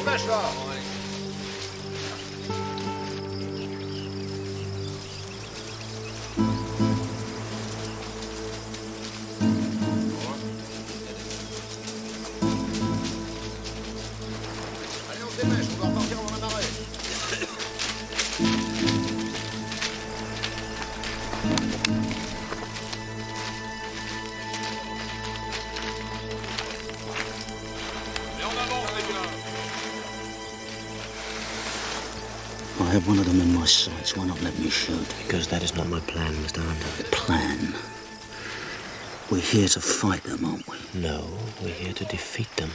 dépêche là. Allez, on se dépêche, on doit repartir avant la marée. I have one of them in my sights. Why not let me shoot? Because that is not my plan, Mr. Hunter. Plan? We're here to fight them, aren't we? No, we're here to defeat them.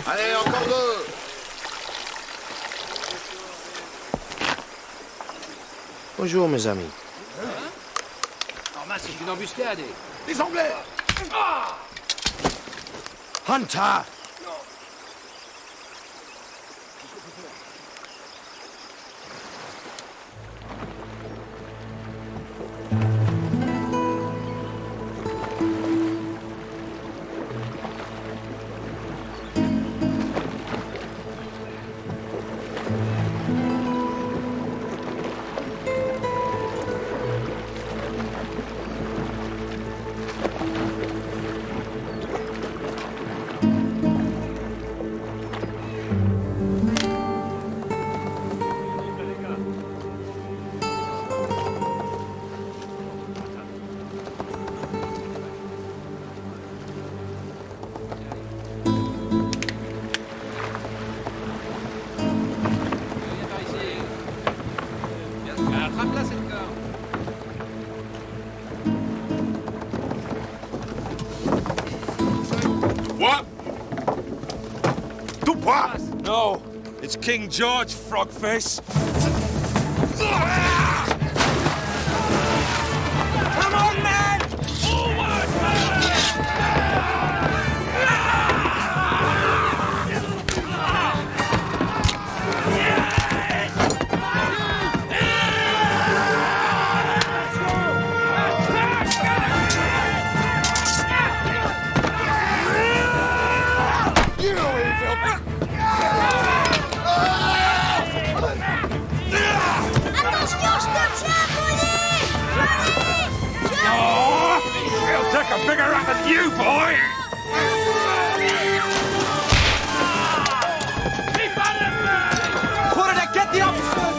Allez, encore deux. Bonjour, mes amis. C'est une embuscade. Les Anglais. Hunter. What? Dubois! No, it's King George, frogface. Come on, man! Forward, He'll take a bigger rap than you, boy! Quarterdeck, get the officer!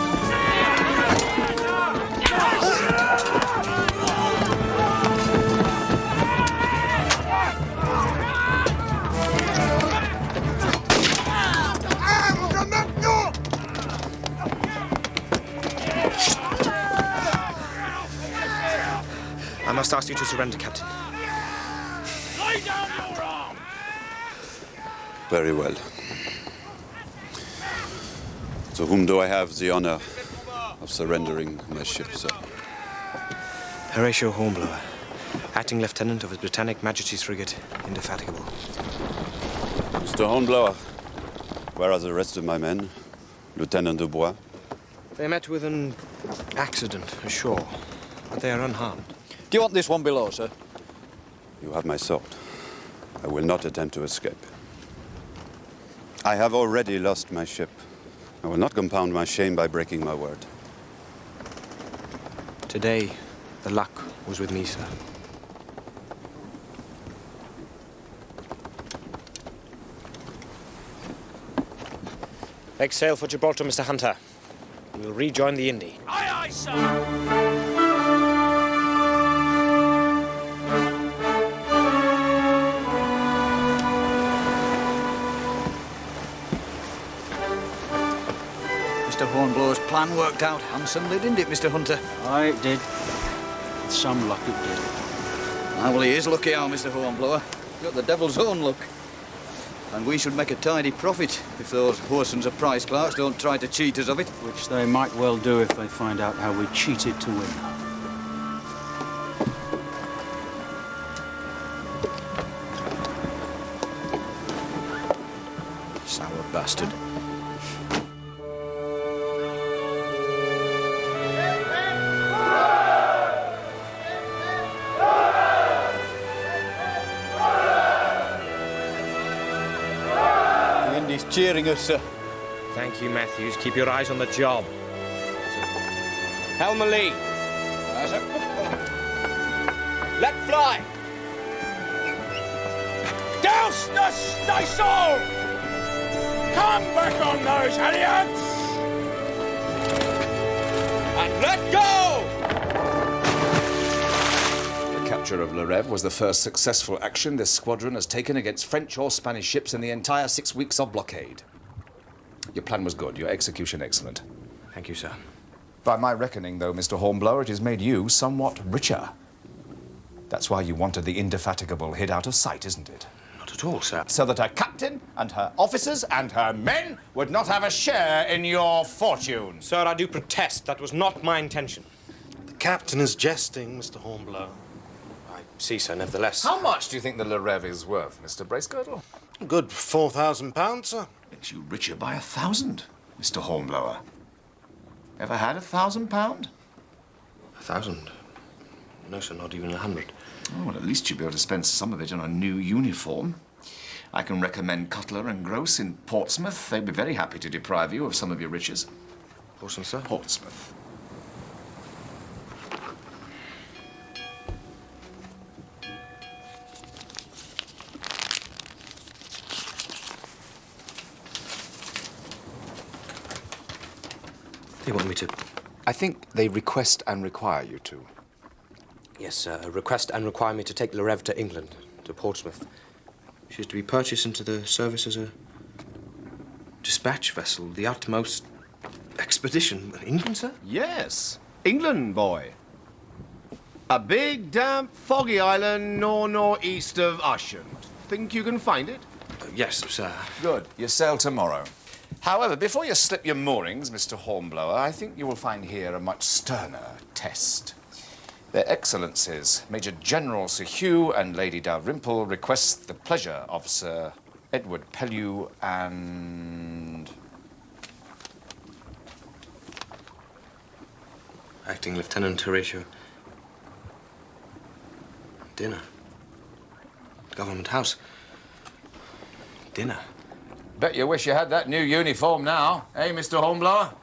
I must ask you to surrender, Captain. Lay down your arm! Very well. To whom do I have the honor of surrendering my ship, sir? Horatio Hornblower, acting lieutenant of His Britannic Majesty's frigate, Indefatigable. Mr. Hornblower, where are the rest of my men? Lieutenant Dubois? They met with an accident ashore, but they are unharmed. Do you want this one below, sir? You have my sword. I will not attempt to escape. I have already lost my ship. I will not compound my shame by breaking my word. Today, the luck was with me, sir. Make sail for Gibraltar, Mr. Hunter. We will rejoin the Indy. Aye, aye, sir! Mr. Hornblower's plan worked out handsomely, didn't it, Mr. Hunter? Aye, it did. With some luck, it did. Ah, well, he is lucky, our Mr. Hornblower. Got the devil's own luck. And we should make a tidy profit if those Whoreson's of prize clerks don't try to cheat us of it. Which they might well do if they find out how we cheated to win. Sour bastard. cheering us, sir. Thank you, Matthews. Keep your eyes on the job. Helm a lee. Let fly! Douse the staysail! Come back on those halyards! And let go! The capture of Le Rêve was the first successful action this squadron has taken against French or Spanish ships in the entire 6 weeks of blockade. Your plan was good, your execution excellent. Thank you, sir. By my reckoning, though, Mr. Hornblower, it has made you somewhat richer. That's why you wanted the Indefatigable hid out of sight, isn't it? Not at all, sir. So that her captain and her officers and her men would not have a share in your fortune. Sir, I do protest. That was not my intention. The captain is jesting, Mr. Hornblower. I see, sir, nevertheless. How much do you think the Le Rêve is worth, Mr. Bracegirdle? Good £4,000, sir. Makes you richer by 1,000, Mr. Hornblower. Ever had £1,000? 1,000? No, sir, not even 100. Oh, well, at least you'll be able to spend some of it on a new uniform. I can recommend Cutler and Gross in Portsmouth. They'd be very happy to deprive you of some of your riches. Portsmouth, sir? Portsmouth. They want me to... I think they request and require you to. Yes, sir. Request and require me to take Le Rêve to England, to Portsmouth. She's to be purchased into the service as a dispatch vessel, the utmost expedition. England, sir? Yes, England, boy. A big, damp, foggy island north-northeast of Ushant. Think you can find it? Yes, sir. Good. You sail tomorrow. However, before you slip your moorings, Mr. Hornblower, I think you will find here a much sterner test. Their Excellencies, Major General Sir Hugh and Lady Dalrymple, request the pleasure of Sir Edward Pellew and... Acting Lieutenant Horatio. Dinner. Government House. Dinner. Bet you wish you had that new uniform now, eh, Mr. Hornblower?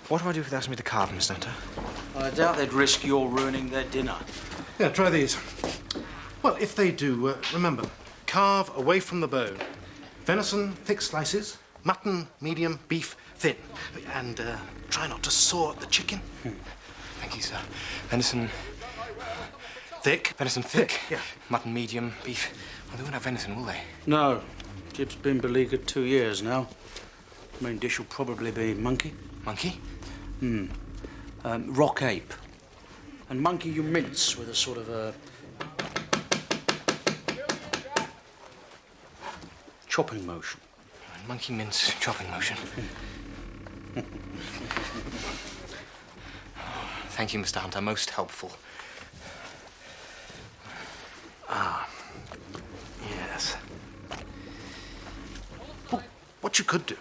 What do I do if they ask me to carve, Miss Hunter? I doubt they'd risk your ruining their dinner. Yeah, try these. Well, if they do, remember, carve away from the bone. Venison, thick slices. Mutton, medium. Beef, thin. And try not to saw at the chicken. Thank you, sir. Venison... Thick. Venison thick. Yeah. Mutton medium. Beef. Well, they won't have venison, will they? No. Jib's been beleaguered 2 years now. Main dish will probably be monkey. Monkey? Rock ape. And monkey you mince with a sort of a... chopping motion. Monkey mince chopping motion. Thank you, Mr. Hunter. Most helpful. Yes. Well, what you could do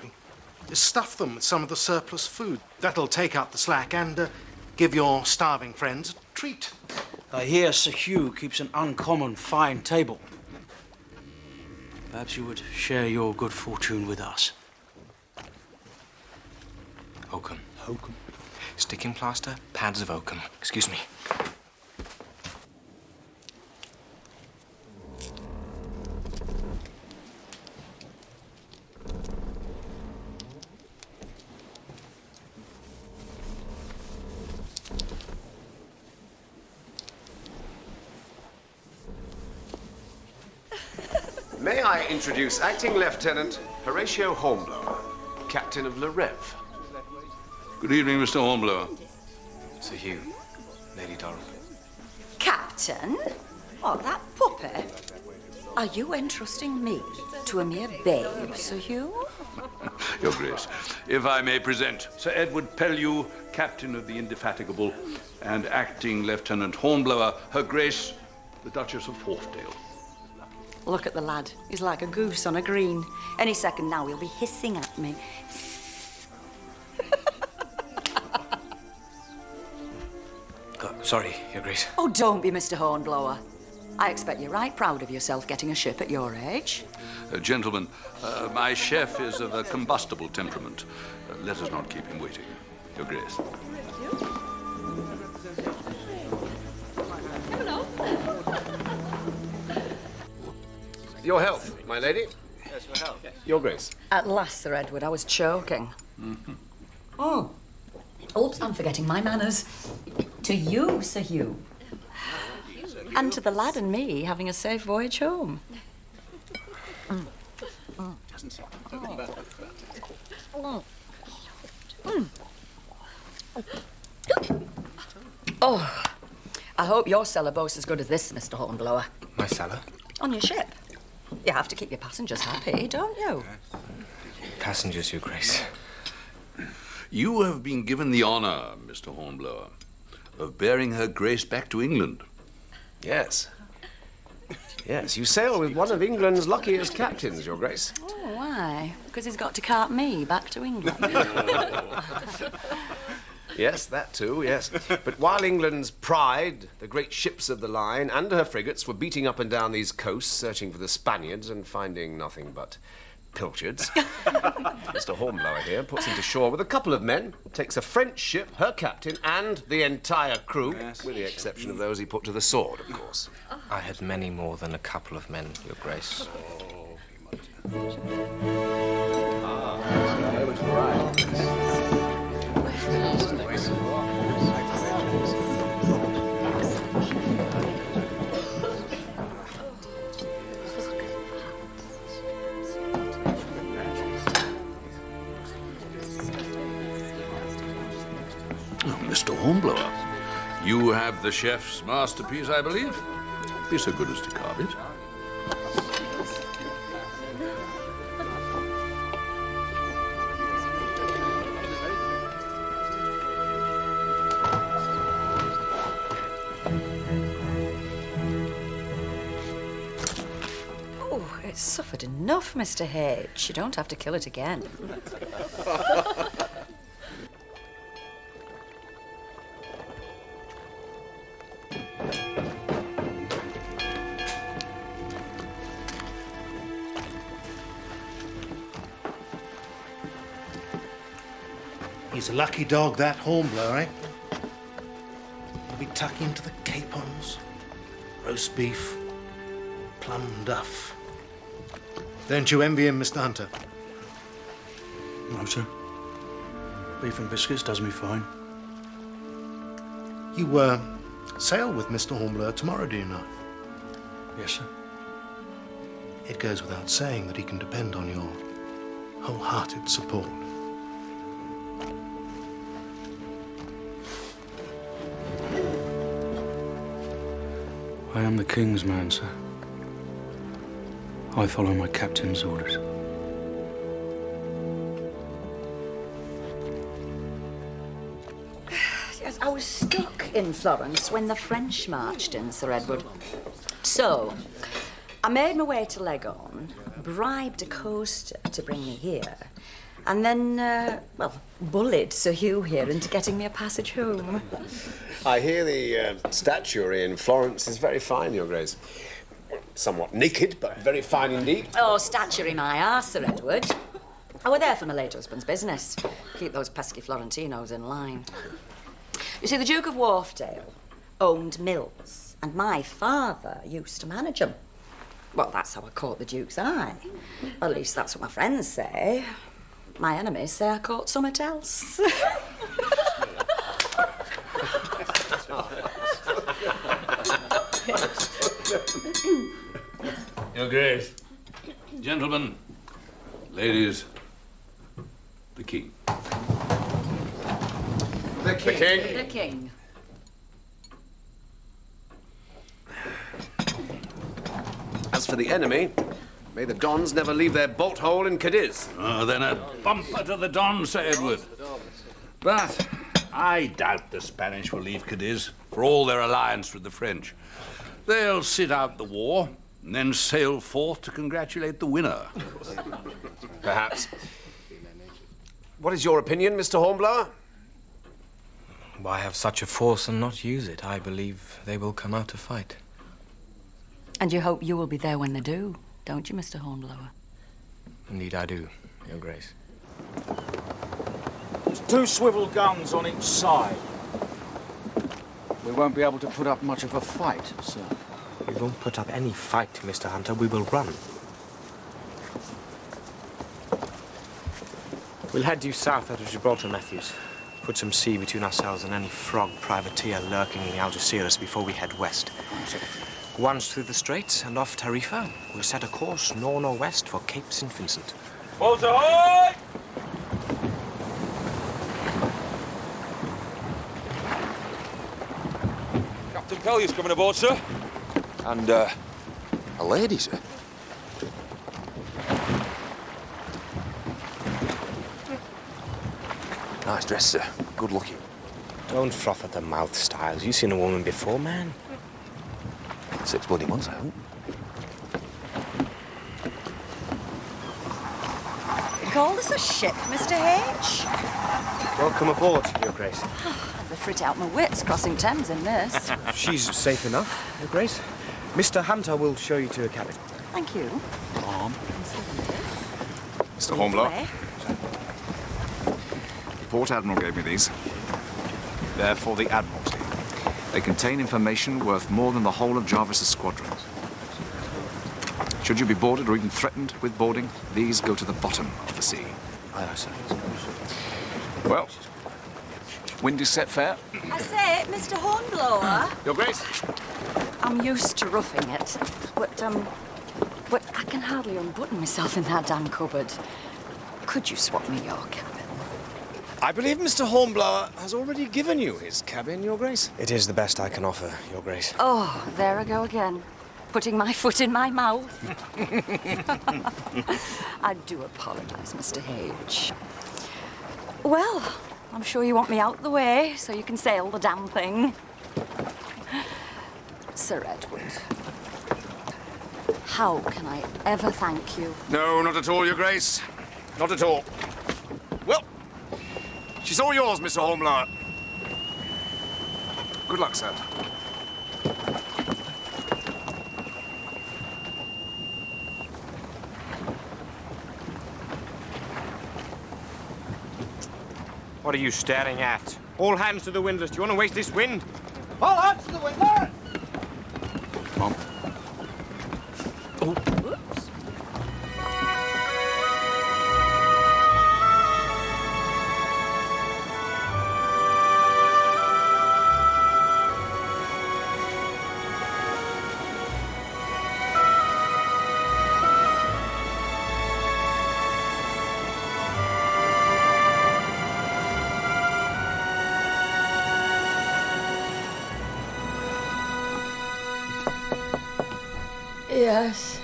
is stuff them with some of the surplus food. That'll take up the slack and give your starving friends a treat. I hear Sir Hugh keeps an uncommon fine table. Perhaps you would share your good fortune with us. Oakum. Oakum. Sticking plaster, pads of oakum. Excuse me. May I introduce Acting Lieutenant Horatio Hornblower, Captain of Le Rêve. Good evening, Mr. Hornblower. Sir Hugh, Lady Dalrymple. Captain? Oh, that puppy? Are you entrusting me to a mere babe, Sir Hugh? Your Grace, if I may present Sir Edward Pellew, Captain of the Indefatigable, and Acting Lieutenant Hornblower, Her Grace, the Duchess of Wharfdale. Look at the lad. He's like a goose on a green. Any second now he'll be hissing at me. Sorry, Your Grace. Oh, don't be Mr. Hornblower. I expect you're right proud of yourself getting a ship at your age. Gentlemen, my chef is of a combustible temperament. Let us not keep him waiting. Your Grace. Your health, my lady. Yes, your health. Your Grace. At last, Sir Edward, I was choking. Oh. Oops, I'm forgetting my manners. To you, Sir Hugh. And to the lad and me having a safe voyage home. Oh, I hope your cellar boasts as good as this, Mr. Hornblower. My cellar? On your ship. You have to keep your passengers happy, don't you? Passengers, Your Grace. You have been given the honor, Mr. Hornblower, of bearing Her Grace back to England. Yes. Yes, you sail with one of England's luckiest captains, Your Grace. Oh, why? Because he's got to cart me back to England. Yes, that too, yes. But while England's pride, the great ships of the line, and her frigates were beating up and down these coasts, searching for the Spaniards and finding nothing but pilchards, Mr. Hornblower here puts into shore with a couple of men, takes a French ship, her captain, and the entire crew, with the exception of those he put to the sword, of course. I had many more than a couple of men, Your Grace. Mr. Hornblower, you have the chef's masterpiece, I believe. Be so good as to carve it. Oh, it's suffered enough, Mr. H. You don't have to kill it again. He's a lucky dog, that Hornblower, eh? He'll be tucking to the capons, roast beef, plum duff. Don't you envy him, Mr. Hunter? No, sir. Beef and biscuits does me fine. You, sail with Mr. Hornblower tomorrow, do you not? Yes, sir. It goes without saying that he can depend on your wholehearted support. I am the King's man, sir. I follow my captain's orders. Yes, I was stuck in Florence when the French marched in, Sir Edward. So, I made my way to Leghorn, bribed a coaster to bring me here, and then, bullied Sir Hugh here into getting me a passage home. I hear the statuary in Florence is very fine, Your Grace. Somewhat naked, but very fine indeed. Oh, statuary my arse, Sir Edward. I were there for my late husband's business. Keep those pesky Florentinos in line. You see, the Duke of Wharfdale owned mills, and my father used to manage them. Well, that's how I caught the Duke's eye. At least that's what my friends say. My enemies say I caught something else. Your Grace. Gentlemen, ladies, the King. The King. The King. As for the enemy, may the Dons never leave their bolt hole in Cadiz. Oh, then a bumper to the Don, Sir Edward. But I doubt the Spanish will leave Cadiz, for all their alliance with the French. They'll sit out the war and then sail forth to congratulate the winner. Perhaps. What is your opinion, Mr. Hornblower? Why have such a force and not use it? I believe they will come out to fight. And you hope you will be there when they do, don't you, Mr. Hornblower? Indeed I do, Your Grace. There's 2 swivel guns on each side. We won't be able to put up much of a fight, sir. We won't put up any fight, Mr. Hunter. We will run. We'll head due south out of Gibraltar, Matthews. Put some sea between ourselves and any frog privateer lurking in the Algeciras before we head west. Once through the Straits and off Tarifa, we'll set a course nor-northwest for Cape St. Vincent. Boats ahoy! Captain Pellier's coming aboard, sir. And, a lady, sir. Nice dress, sir. Good looking. Don't froth at the mouth, Styles. You seen a woman before, man? 6 bloody months, I haven't. You called us a ship, Mr. H? Welcome aboard, Your Grace. I'd be frit out my wits crossing Thames in this. She's safe enough, Your Grace. Mr. Hunter will show you to a cabin. Thank you. Mr. Hornblower. The Port Admiral gave me these. They're for the Admiralty. They contain information worth more than the whole of Jarvis's squadrons. Should you be boarded or even threatened with boarding, these go to the bottom of the sea. Aye, aye, sir. Well, wind is set fair. I say, Mr. Hornblower. Your Grace. I'm used to roughing it, but I can hardly unbutton myself in that damn cupboard. Could you swap me your cabin? I believe Mr. Hornblower has already given you his cabin, Your Grace. It is the best I can offer, Your Grace. Oh, there I go again. Putting my foot in my mouth. I do apologise, Mr. H. Well, I'm sure you want me out the way so you can sail the damn thing. Sir Edward, how can I ever thank you? No, not at all, Your Grace. Not at all. Well, she's all yours, Mr. Hornblower. Good luck, sir. What are you staring at? All hands to the windlass. Do you want to waste this wind? All hands to the windlass! Come on. Oops. Yes.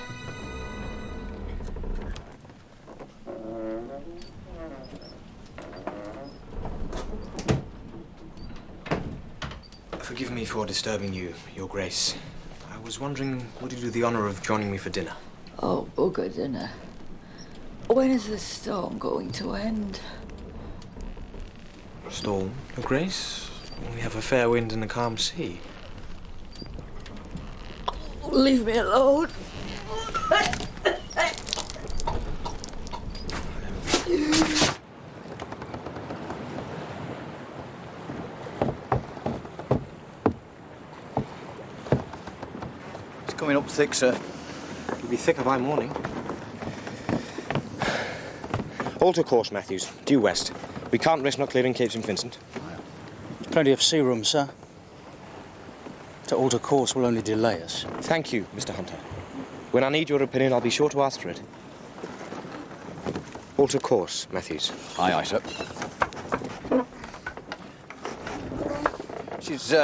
Forgive me for disturbing you, Your Grace. I was wondering, would you do the honor of joining me for dinner? Oh, bugger dinner. When is this storm going to end? Storm, Your Grace? We have a fair wind and a calm sea. Leave me alone. It's coming up thick, sir. It'll be thicker by morning. Alter course, Matthews. Due west. We can't risk not clearing Cape St. Vincent. Plenty of sea room, sir. To alter course will only delay us. Thank you, Mr. Hunter. When I need your opinion, I'll be sure to ask for it. Alter course, Matthews. Aye, aye, sir. She's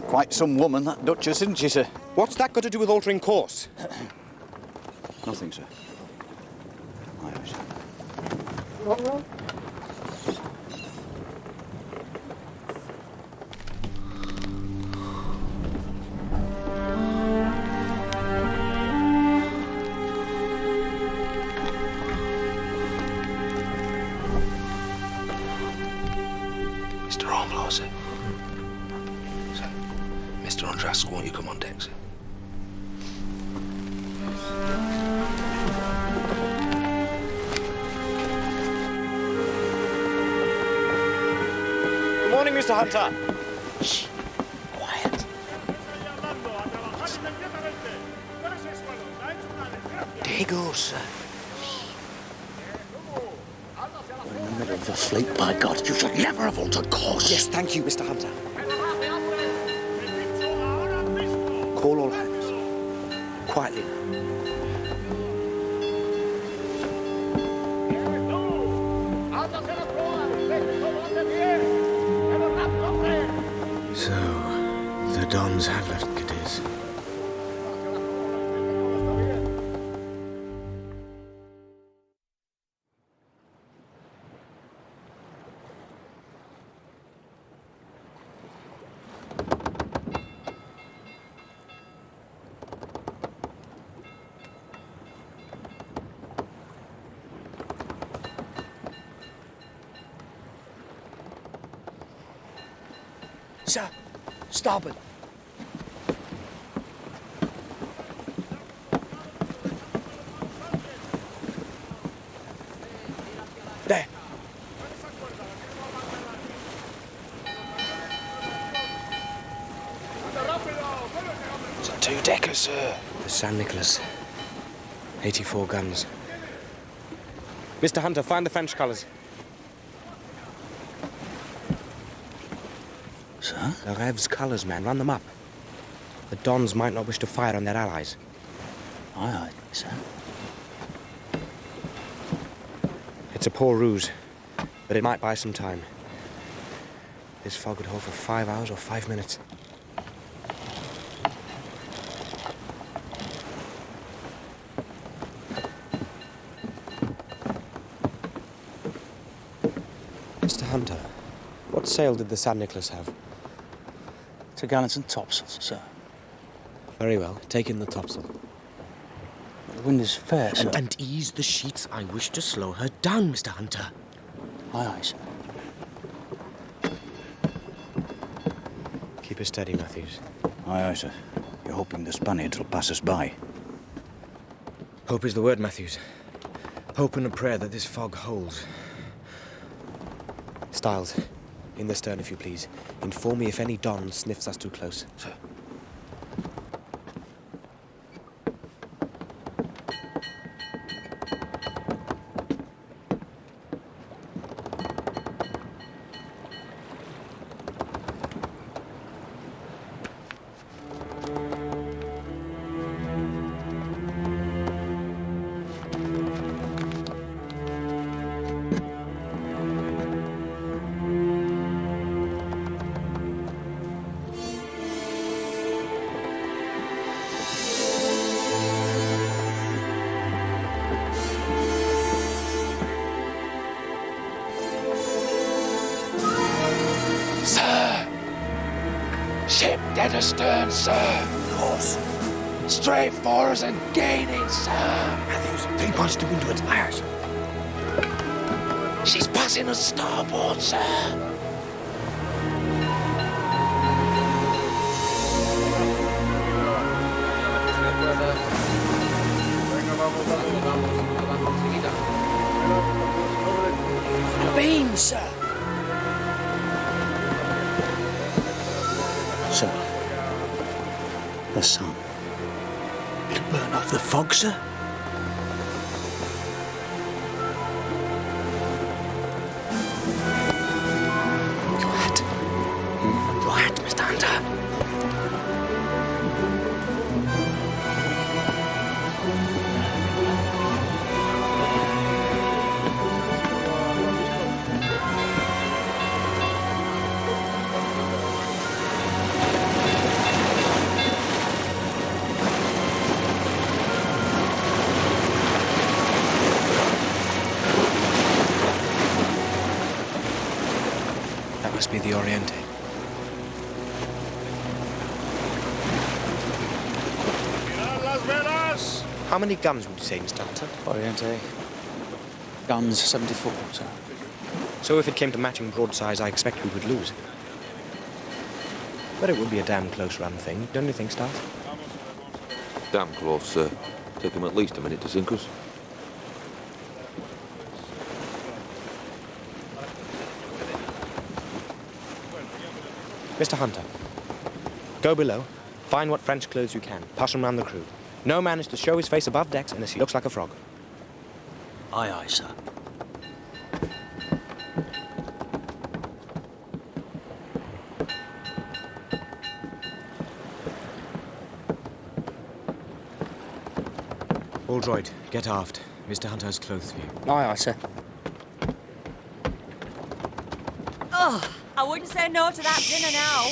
quite some woman, that Duchess, isn't she, sir? What's that got to do with altering course? Nothing, sir. Aye, aye, sir. Mr. Hornblower, sir. Sir, Mr. Andrask, won't you come on deck, sir? Good morning, Mr. Hunter. Shh. Quiet. There he goes, sir. We're in the middle of the fleet, by God. You should never have altered course. Yes, thank you, Mr. Hunter. Call all hands. Quietly now. So, the Dons have left Cadiz. Sir, starboard. There. It's a two-decker, sir. The San Nicolas. 84 guns. Mr. Hunter, find the French colours. Sir? The Rev's colours, man. Run them up. The Dons might not wish to fire on their allies. Aye, aye, sir. It's a poor ruse, but it might buy some time. This fog would hold for 5 hours or 5 minutes. Mr. Hunter, what sail did the San Nicolas have? To gallants and topsails, sir. Very well. Take in the topsail. The wind is fair, sir. And ease the sheets. I wish to slow her down, Mr. Hunter. Aye, aye, sir. Keep her steady, Matthews. Aye, aye, sir. You're hoping the Spaniards will pass us by. Hope is the word, Matthews. Hope and a prayer that this fog holds. Stiles, in the stern, if you please. Inform me if any Don sniffs us too close. Sir. Ship dead astern, sir. Of course. Straight for us and gaining, sir. Matthews, 3 points to windward. Aye, sir. She's passing us starboard, sir. Beam, sir. Sir, the sun. It'll burn off the fog, sir. Quiet, Mr. Hunter. That must be the Oriente. How many guns would you say, Mr. Hunter? Oriente. Guns 74, sir. So if it came to matching broadsides, I expect we would lose. But it would be a damn close run thing, don't you think, Stiles? Damn close, sir. Take him at least a minute to sink us. Mr. Hunter, go below, find what French clothes you can, pass them round the crew. No man is to show his face above decks unless he looks like a frog. Aye, aye, sir. All droid, get aft. Mr. Hunter has clothes for you. Aye, aye, sir. Oh, I wouldn't say no to that dinner now.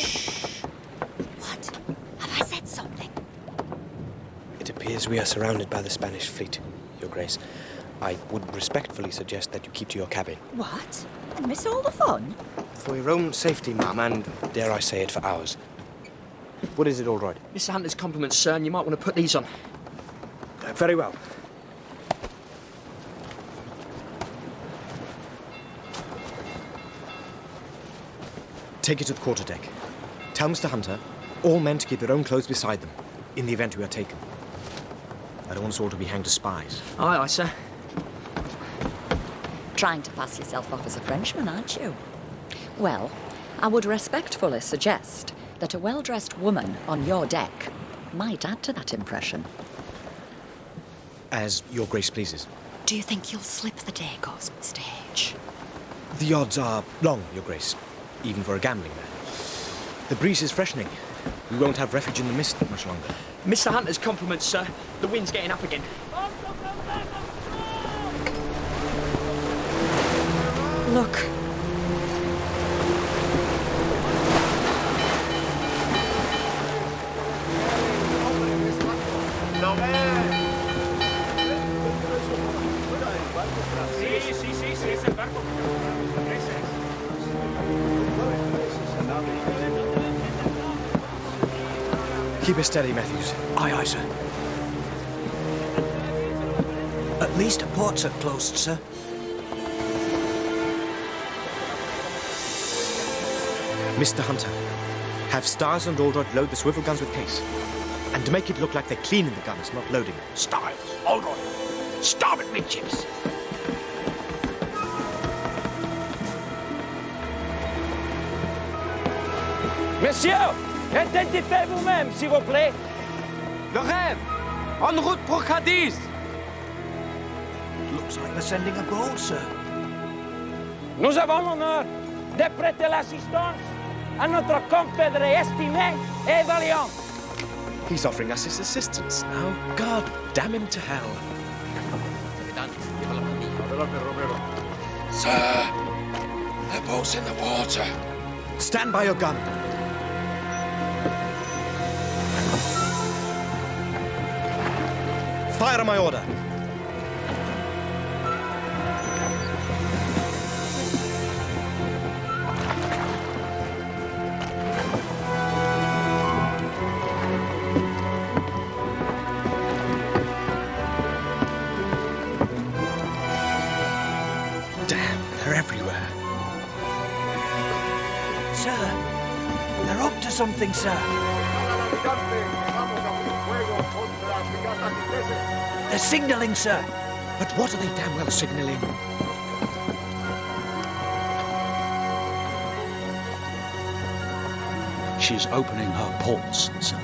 What? Have I said something? It appears we are surrounded by the Spanish fleet, Your Grace. I would respectfully suggest that you keep to your cabin. What? And miss all the fun? For your own safety, ma'am, and, dare I say it, for ours. What is it, all right? Mr. Hunter's compliments, sir, and you might want to put these on. Very well. Take it to the quarterdeck. Tell Mr. Hunter, all men to keep their own clothes beside them, in the event we are taken. I don't want us all to be hanged as spies. Aye, aye, sir. Trying to pass yourself off as a Frenchman, aren't you? Well, I would respectfully suggest that a well-dressed woman on your deck might add to that impression. As Your Grace pleases. Do you think you'll slip the Dacos, Mr. H? The odds are long, Your Grace, even for a gambling man. The breeze is freshening. We won't have refuge in the mist much longer. Mr. Hunter's compliments, sir. The wind's getting up again. Look. Keep it steady, Matthews. Aye, aye, sir. At least the ports are closed, sir. Mr. Hunter, have Stars and Aldrod load the swivel guns with case. And to make it look like they're cleaning the guns, not loading them. Styles, Aldrod, starboard midships. Messieurs, identifiez vous-même, s'il vous plaît. Le rêve, en route pour Cadiz. Looks like they're sending a boat, sir. Nous avons l'honneur de prêter l'assistance à notre confédéré estimé et valiant. He's offering us his assistance. Oh, God damn him to hell. Sir, the boat's in the water. Stand by your gun. Fire on my order. Damn, they're everywhere. Sir, they're up to something, sir. They're signalling, sir. But what are they damn well signalling? She's opening her ports, sir.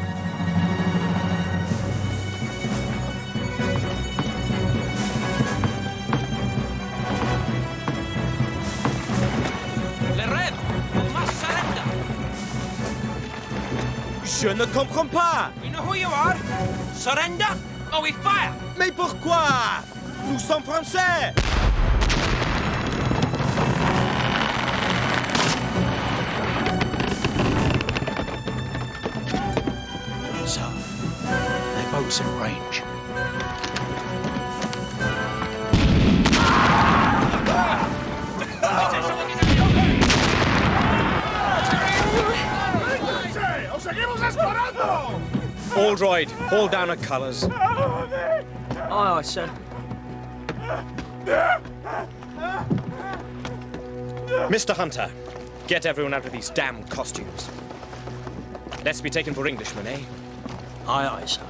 Les rêves, we must surrender. Je ne comprends pas. You know who you are? Surrender or we fire. Mais pourquoi? Nous sommes français. Sir, their boat's in range. Aldroid, haul down her colours. Aye, aye, sir. Mr. Hunter, get everyone out of these damn costumes. Let's be taken for Englishmen, eh? Aye, aye, sir.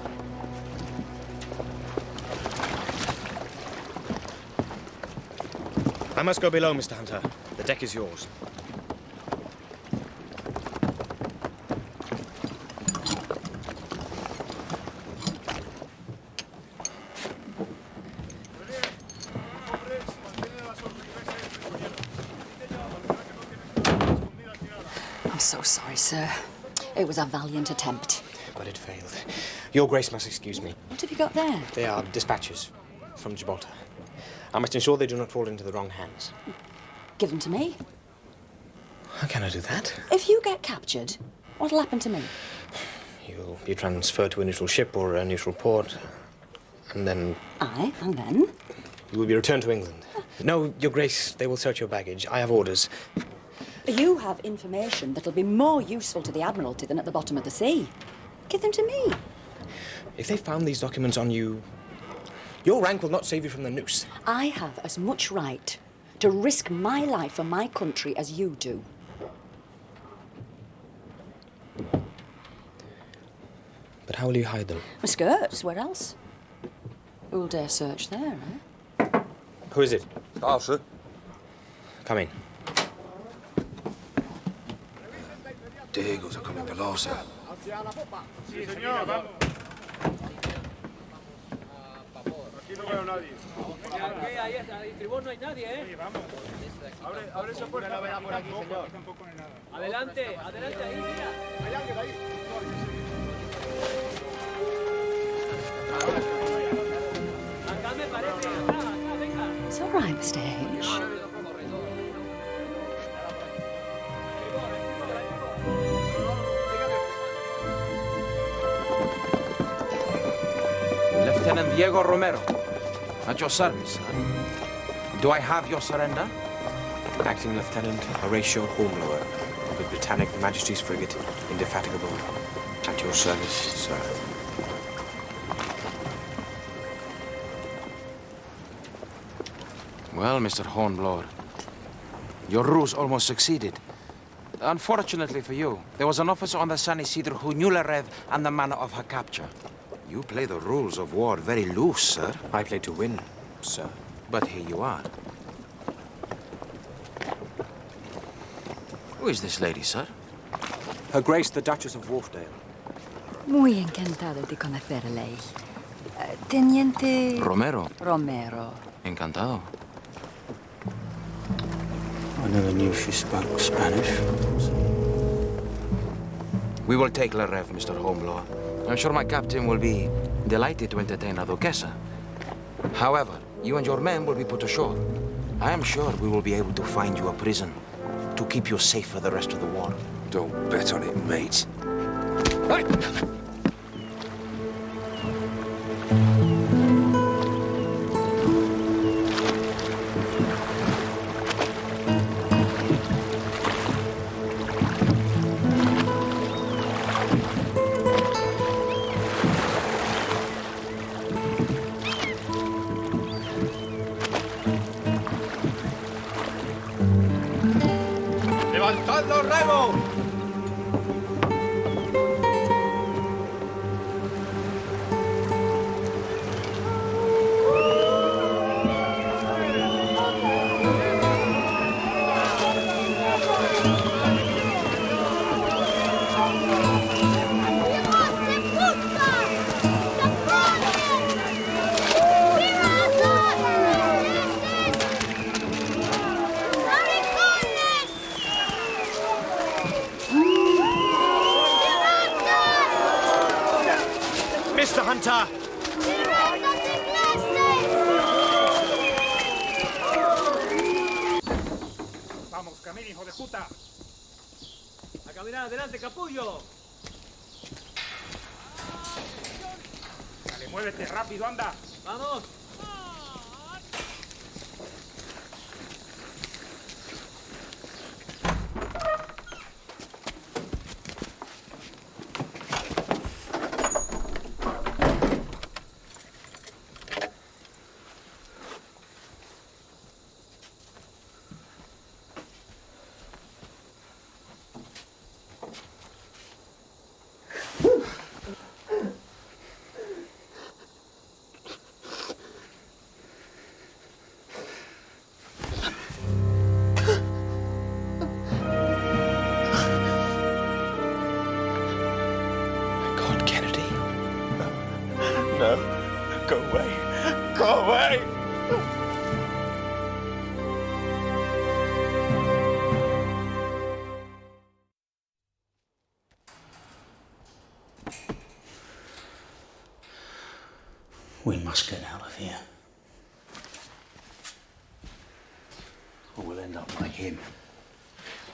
I must go below, Mr. Hunter. The deck is yours. I'm so sorry, sir. It was a valiant attempt. But it failed. Your Grace must excuse me. What have you got there? They are dispatches from Gibraltar. I must ensure they do not fall into the wrong hands. Give them to me. How can I do that? If you get captured, what'll happen to me? You'll be transferred to a neutral ship or a neutral port, and then... Aye, and then? You will be returned to England. No, Your Grace, they will search your baggage. I have orders. You have information that'll be more useful to the Admiralty than at the bottom of the sea. Give them to me. If they found these documents on you, your rank will not save you from the noose. I have as much right to risk my life for my country as you do. But how will you hide them? My skirts, where else? Who'll dare search there, eh? Who is it? Oh, sir. Come in. The eagles are coming below, sir. Sí, señor, vamos. Aquí no veo a nadie. Ahí está, el tribún no hay nadie, ¿eh? Sí, vamos. Abre esa puerta. No verá por aquí, señor. Tampoco no hay nada. Adelante, adelante, ahí, mira. Hay alguien ahí. Acá me parece, acá, venga. It's all right, Mr. H. Lieutenant Diego Romero, at your service. Do I have your surrender? Acting Lieutenant Horatio Hornblower of the Britannic Majesty's frigate, Indefatigable, at your service, sir. Well, Mr. Hornblower, your ruse almost succeeded. Unfortunately for you, there was an officer on the San Isidro who knew La Rev and the manner of her capture. You play the rules of war very loose, sir. I play to win, sir. But here you are. Who is this lady, sir? Her Grace, the Duchess of Wharfdale. Muy encantado de conocerle. Teniente... Romero. Romero. Encantado. I never knew she spoke Spanish. We will take La Rev, Mr. Hornblower. I'm sure my captain will be delighted to entertain la Duchessa. However, you and your men will be put ashore. I am sure we will be able to find you a prison to keep you safe for the rest of the war. Don't bet on it, mate. ¡Levantad los remos! Mr. Hunter! Vamos, camina, hijo de puta. A caminar adelante, capullo. Dale, muévete, rápido, anda. Vamos. No. Go away. Go away. We must get out of here. Or we'll end up like him.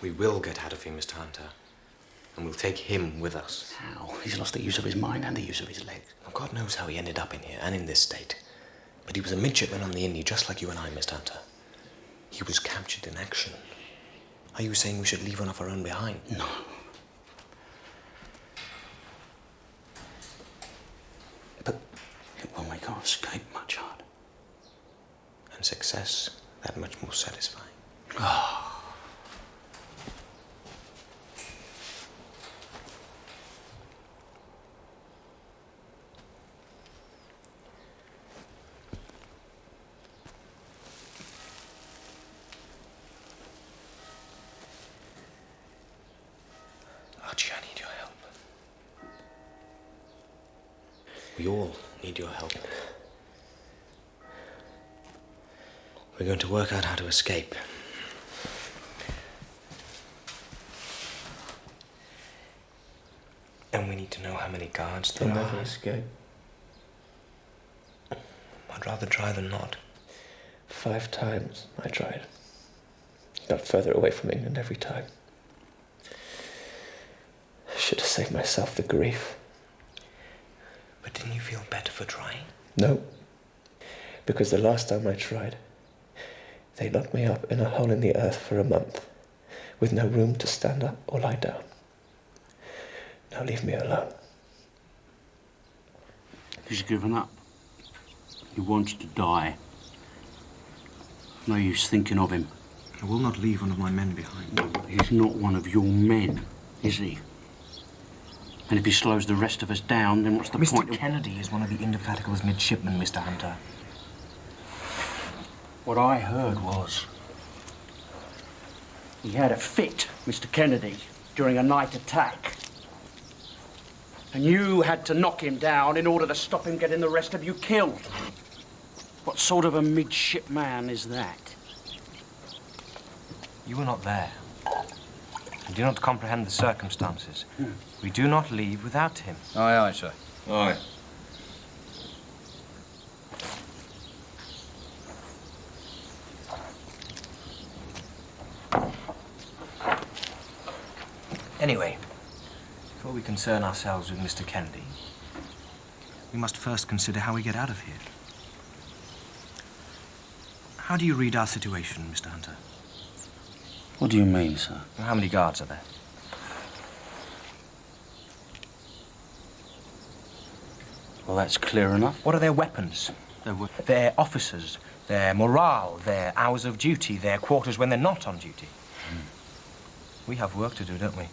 We will get out of here, Mr. Hunter. And we'll take him with us. How? He's lost the use of his mind and the use of his legs. Well, God knows how he ended up in here and in this state. But he was a midshipman on the Indy, just like you and I, Mr. Hunter. He was captured in action. Are you saying we should leave one of our own behind? No. But it will make our escape much harder. And success that much more satisfying. Oh. Archie, I need your help. We all need your help. We're going to work out how to escape. And we need to know how many guards there are. They'll never escape. I'd rather try than not. 5 times I tried. Got further away from England every time. I should have saved myself the grief. But didn't you feel better for trying? No. Because the last time I tried, they locked me up in a hole in the earth for a month, with no room to stand up or lie down. Now leave me alone. He's given up. He wants to die. No use thinking of him. I will not leave one of my men behind. No, he's not one of your men, is he? And if he slows the rest of us down, then what's the point? Mr. Kennedy is one of the Indefatigable's midshipmen, Mr. Hunter. What I heard was he had a fit, Mr. Kennedy, during a night attack. And you had to knock him down in order to stop him getting the rest of you killed. What sort of a midshipman is that? You were not there. You do not comprehend the circumstances. We do not leave without him. Aye, aye, sir. Aye. Anyway, before we concern ourselves with Mr. Kennedy, we must first consider how we get out of here. How do you read our situation, Mr. Hunter? What do you mean, sir? How many guards are there? Well, that's clear enough. What are their weapons? Their officers, their morale, their hours of duty, their quarters when they're not on duty. We have work to do, don't we?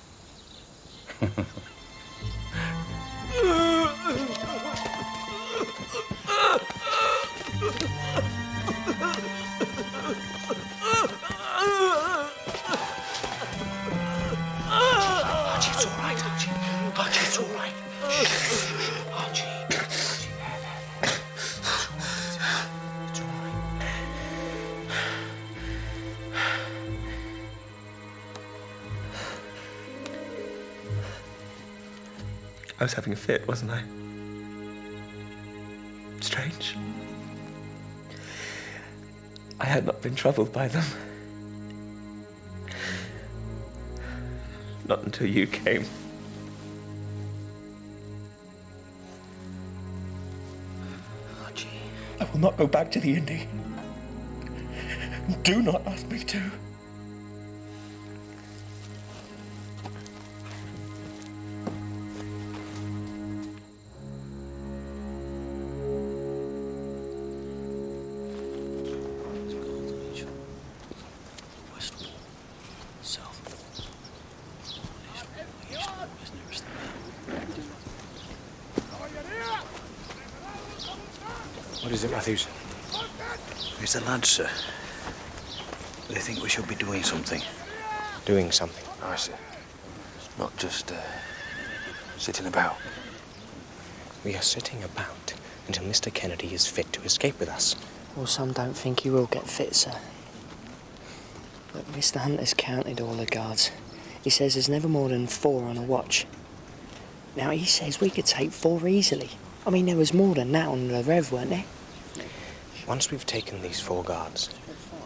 Archie, it's all right, Archie. Archie, it's all right. Shh. Archie. It's all right. I was having a fit, wasn't I? Strange. I had not been troubled by them. Not until you came. Archie. I will not go back to the Indy. Do not ask me to. What is it, Matthews? It's the lads, sir. They think we should be doing something. Doing something? I see. Not just sitting about. We are sitting about until Mr. Kennedy is fit to escape with us. Well, some don't think he will get fit, sir. Look, Mr. Hunter's counted all the guards. He says there's never more than 4 on a watch. Now, he says we could take 4 easily. I mean, there was more than that on the Rev, weren't there? Once we've taken these 4 guards,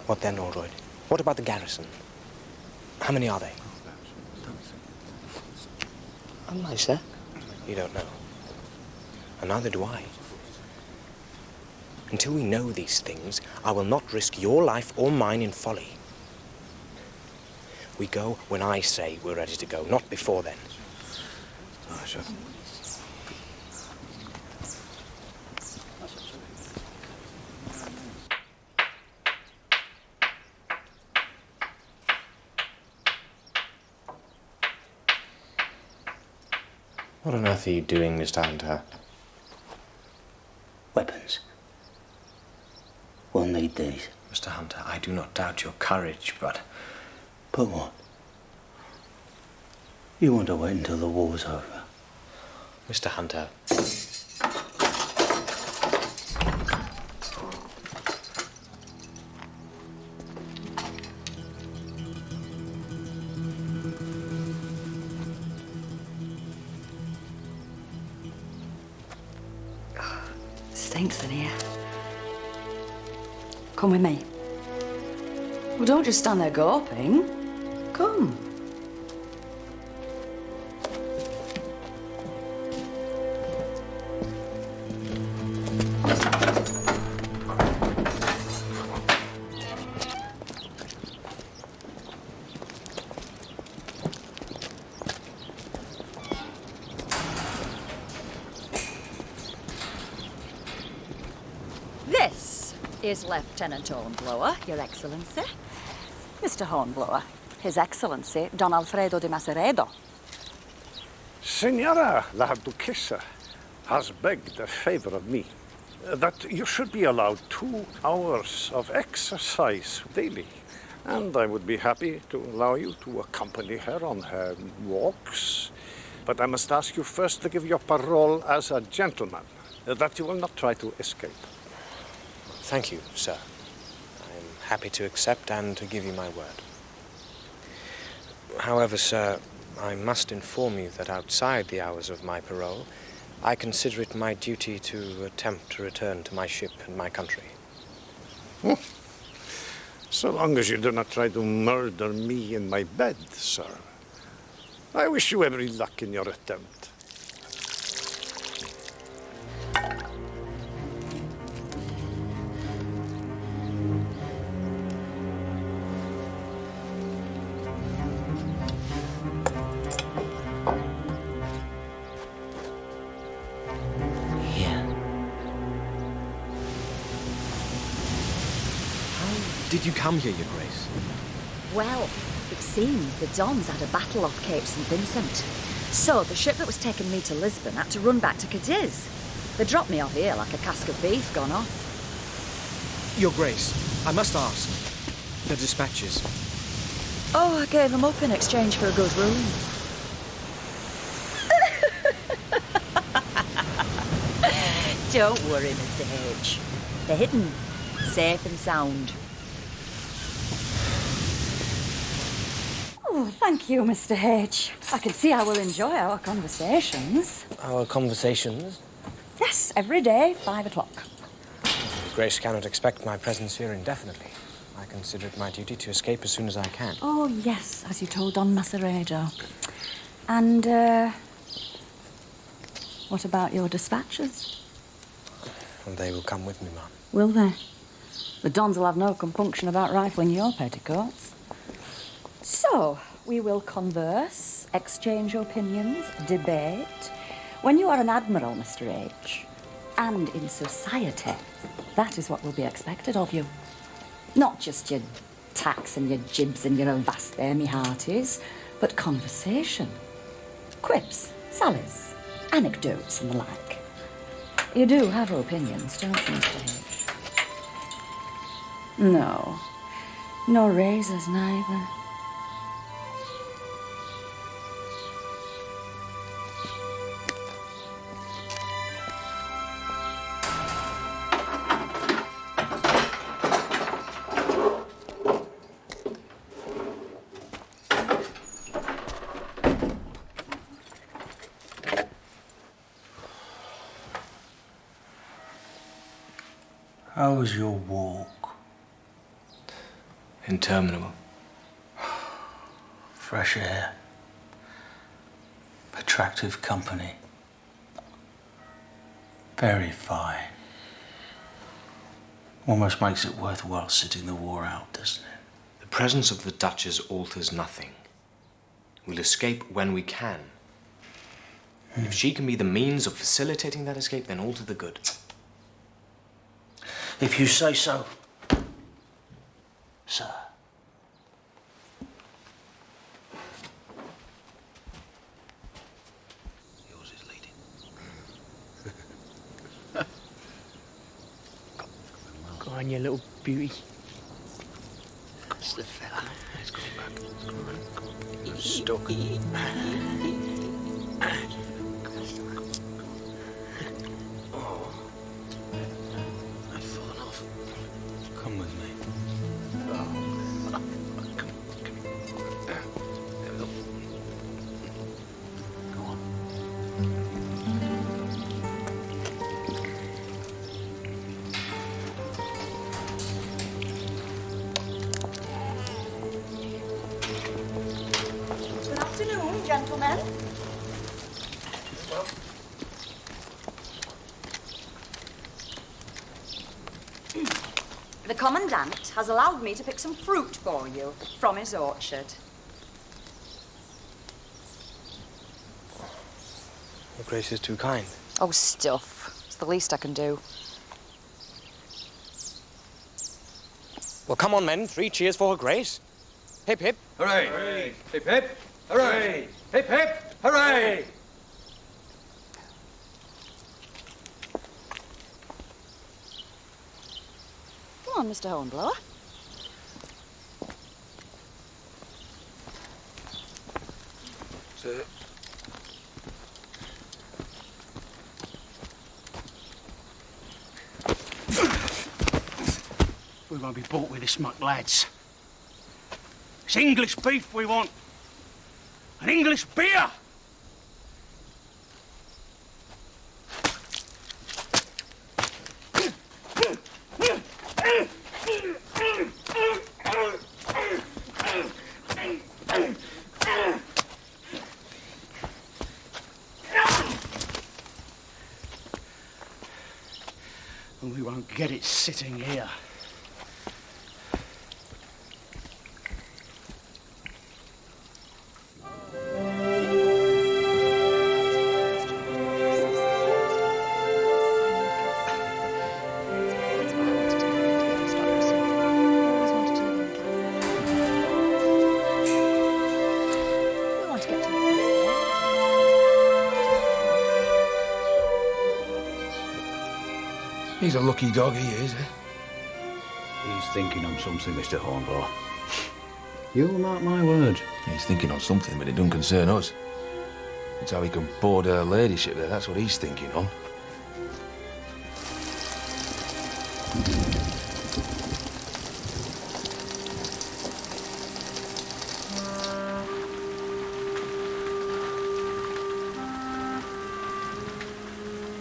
what then, Allroyd? What about the garrison? How many are they? I don't know, sir. You don't know. And neither do I. Until we know these things, I will not risk your life or mine in folly. We go when I say we're ready to go, not before then. Oh, sure. What on earth are you doing, Mr. Hunter? Weapons. We'll need these. Mr. Hunter, I do not doubt your courage, but... But what? You want to wait until the war's over? Mr. Hunter... Stinks in here. Come with me. Well, don't just stand there gawping. Come. This is Lieutenant Hornblower, Your Excellency. Mr. Hornblower, His Excellency Don Alfredo de Maceredo. Senora la Duchessa has begged a favor of me, that you should be allowed 2 hours of exercise daily. And I would be happy to allow you to accompany her on her walks. But I must ask you first to give your parole as a gentleman, that you will not try to escape. Thank you, sir. I'm happy to accept and to give you my word. However, sir, I must inform you that outside the hours of my parole, I consider it my duty to attempt to return to my ship and my country. So long as you do not try to murder me in my bed, sir. I wish you every luck in your attempt. Did you come here, Your Grace? Well, it seems the Dons had a battle off Cape St. Vincent. So the ship that was taking me to Lisbon had to run back to Cadiz. They dropped me off here like a cask of beef gone off. Your Grace, I must ask. The dispatches. Oh, I gave them up in exchange for a good room. Don't worry, Mr. H. They're hidden, safe and sound. Oh, thank you, Mr. H. I can see I will enjoy our conversations. Our conversations? Yes, every day, 5 o'clock. Your Grace cannot expect my presence here indefinitely. I consider it my duty to escape as soon as I can. Oh, yes, as you told Don Maceredo. And, what about your dispatches? And they will come with me, ma'am. Will they? The Dons will have no compunction about rifling your petticoats. So, we will converse, exchange opinions, debate. When you are an admiral, Mr. H, and in society, that is what will be expected of you. Not just your tacks and your jibs and your avast there, me hearties, but conversation. Quips, sallies, anecdotes and the like. You do have opinions, don't you, Mr. H? No. No razors, neither. How was your walk? Interminable. Fresh air. Attractive company. Very fine. Almost makes it worthwhile sitting the war out, doesn't it? The presence of the Duchess alters nothing. We'll escape when we can. If she can be the means of facilitating that escape, then all to the good. If you say so, sir. Yours is leading. Go on, you little beauty. That's the fella. He's coming back. He's coming back. Come on. He's stuck. Oh. I've fallen off. Come with me. Oh. Come on. There we go. Go on. Good afternoon, gentlemen. The Commandant has allowed me to pick some fruit for you from his orchard. Your Grace is too kind. Oh, stuff. It's the least I can do. Well, come on, men. 3 cheers for Her Grace. Hip, hip. Hooray! Hooray! Hip hip! Hooray! Hip hip! Hooray! Come on, Mr. Hornblower. Sir. We won't be bought with this muck, lads. It's English beef we want. And English beer. And we won't get it sitting here. He's a lucky dog, he is, eh? He's thinking on something, Mr. Hornblower. You'll mark my words. He's thinking on something, but it don't concern us. It's how he can board her ladyship there. That's what he's thinking on.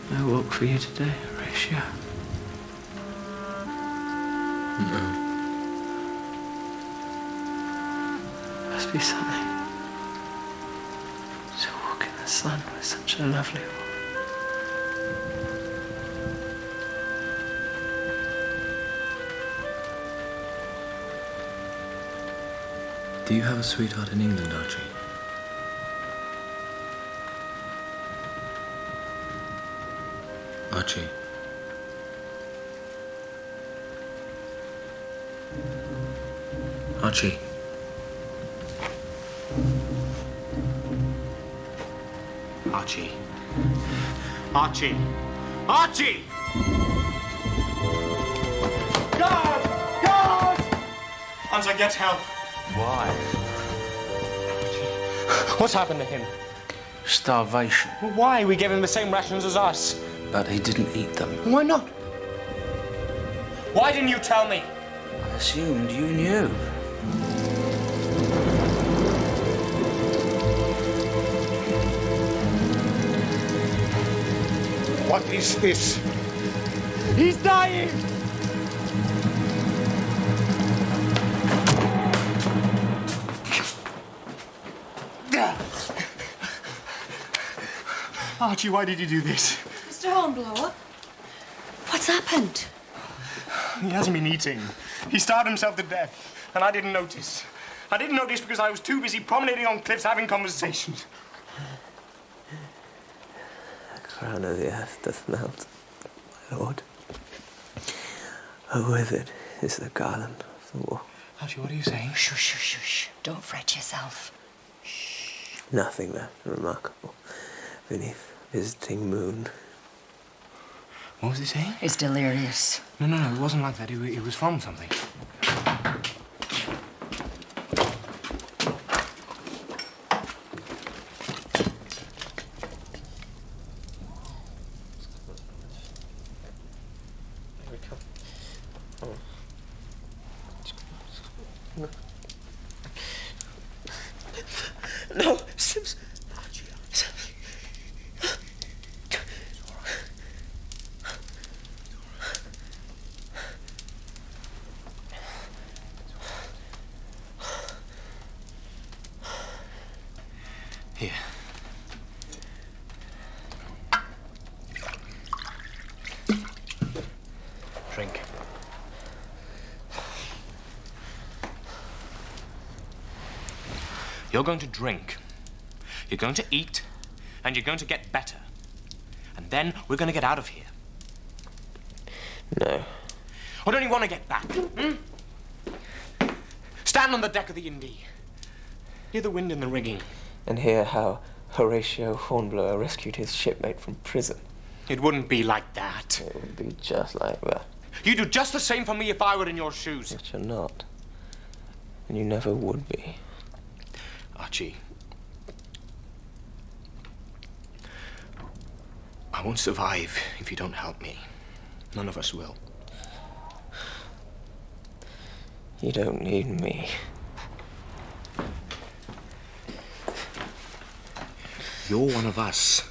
No work for you today, Horatio? No. Must be something to walk in the sun with such a lovely woman. Do you have a sweetheart in England, Archie? Archie. Archie. Archie. Archie. Archie! Guard! Guard! Hunter, get help. Why? What's happened to him? Starvation. Why? We gave him the same rations as us. But he didn't eat them. Why not? Why didn't you tell me? I assumed you knew. What is this? He's dying! Archie, why did you do this? Mr. Hornblower, what's happened? He hasn't been eating. He starved himself to death, and I didn't notice. I didn't notice because I was too busy promenading on cliffs having conversations. The crown of the earth doth melt, my lord. Oh, with it is the garland of the war. Archie, what are you saying? Shush, shush, shush. Don't fret yourself. Nothing that remarkable beneath visiting moon. What was he saying? It's delirious. No, it wasn't like that. It was from something. No, Sims. Here. Drink. You're going to drink, you're going to eat, and you're going to get better. And then we're going to get out of here. No. Or don't you want to get back? Stand on the deck of the Indie. Hear the wind in the rigging. And hear how Horatio Hornblower rescued his shipmate from prison. It wouldn't be like that. It would be just like that. You'd do just the same for me if I were in your shoes. But you're not. And you never would be. Archie, I won't survive if you don't help me. None of us will. You don't need me. You're one of us.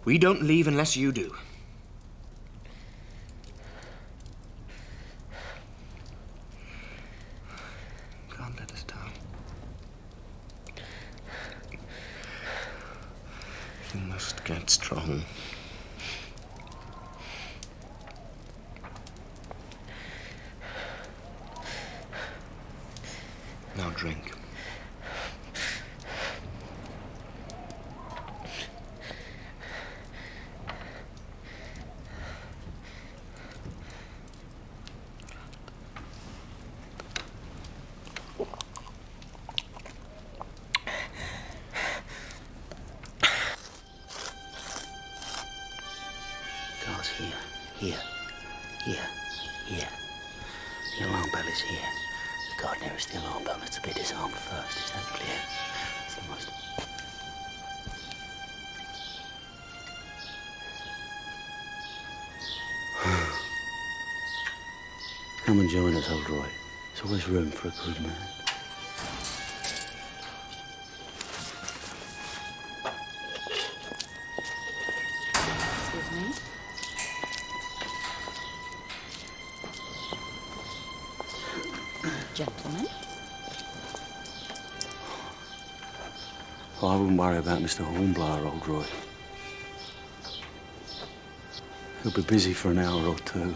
We don't leave unless you do. Can't let us down. You must get strong. Now drink. Guards here, here, here, here. The alarm bell is here. The guard nearest the alarm bell is to be disarmed first. Is that clear? It's the most... Come and join us, old Roy. There's always room for a good man. Excuse me. Gentlemen. Well, I wouldn't worry about Mr. Hornblower, old Roy. He'll be busy for an hour or two.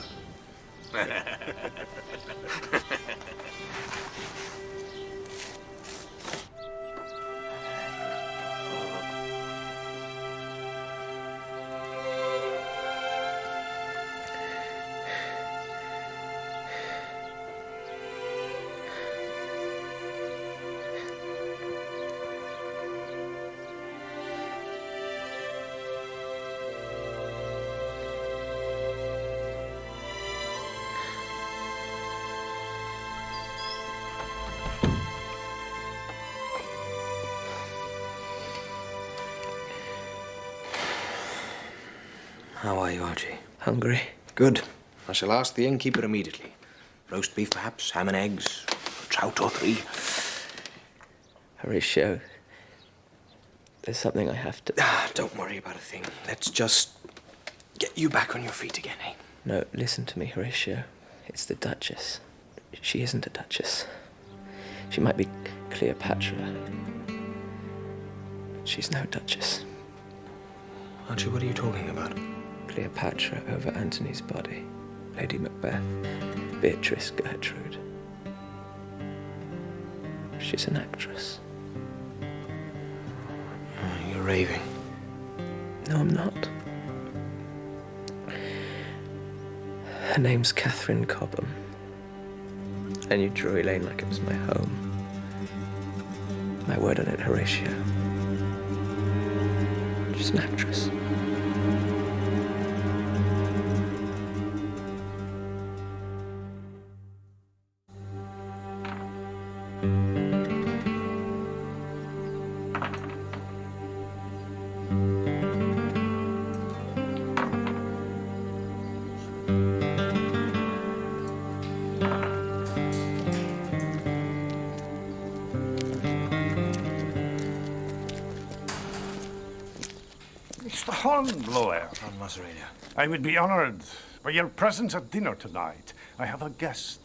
How are you, Archie? Hungry? Good. I shall ask the innkeeper immediately. Roast beef, perhaps, ham and eggs, a trout or three. Horatio, there's something I have to... Don't worry about a thing. Let's just get you back on your feet again, eh? No, listen to me, Horatio. It's the Duchess. She isn't a Duchess. She might be Cleopatra. She's no Duchess. Archie, what are you talking about? Cleopatra over Antony's body. Lady Macbeth. Beatrice Gertrude. She's an actress. You're raving. No, I'm not. Her name's Catherine Cobham. I knew Drury Lane like it was my home. My word on it, Horatio. She's an actress. Mr. Hornblower. I would be honored by your presence at dinner tonight. I have a guest,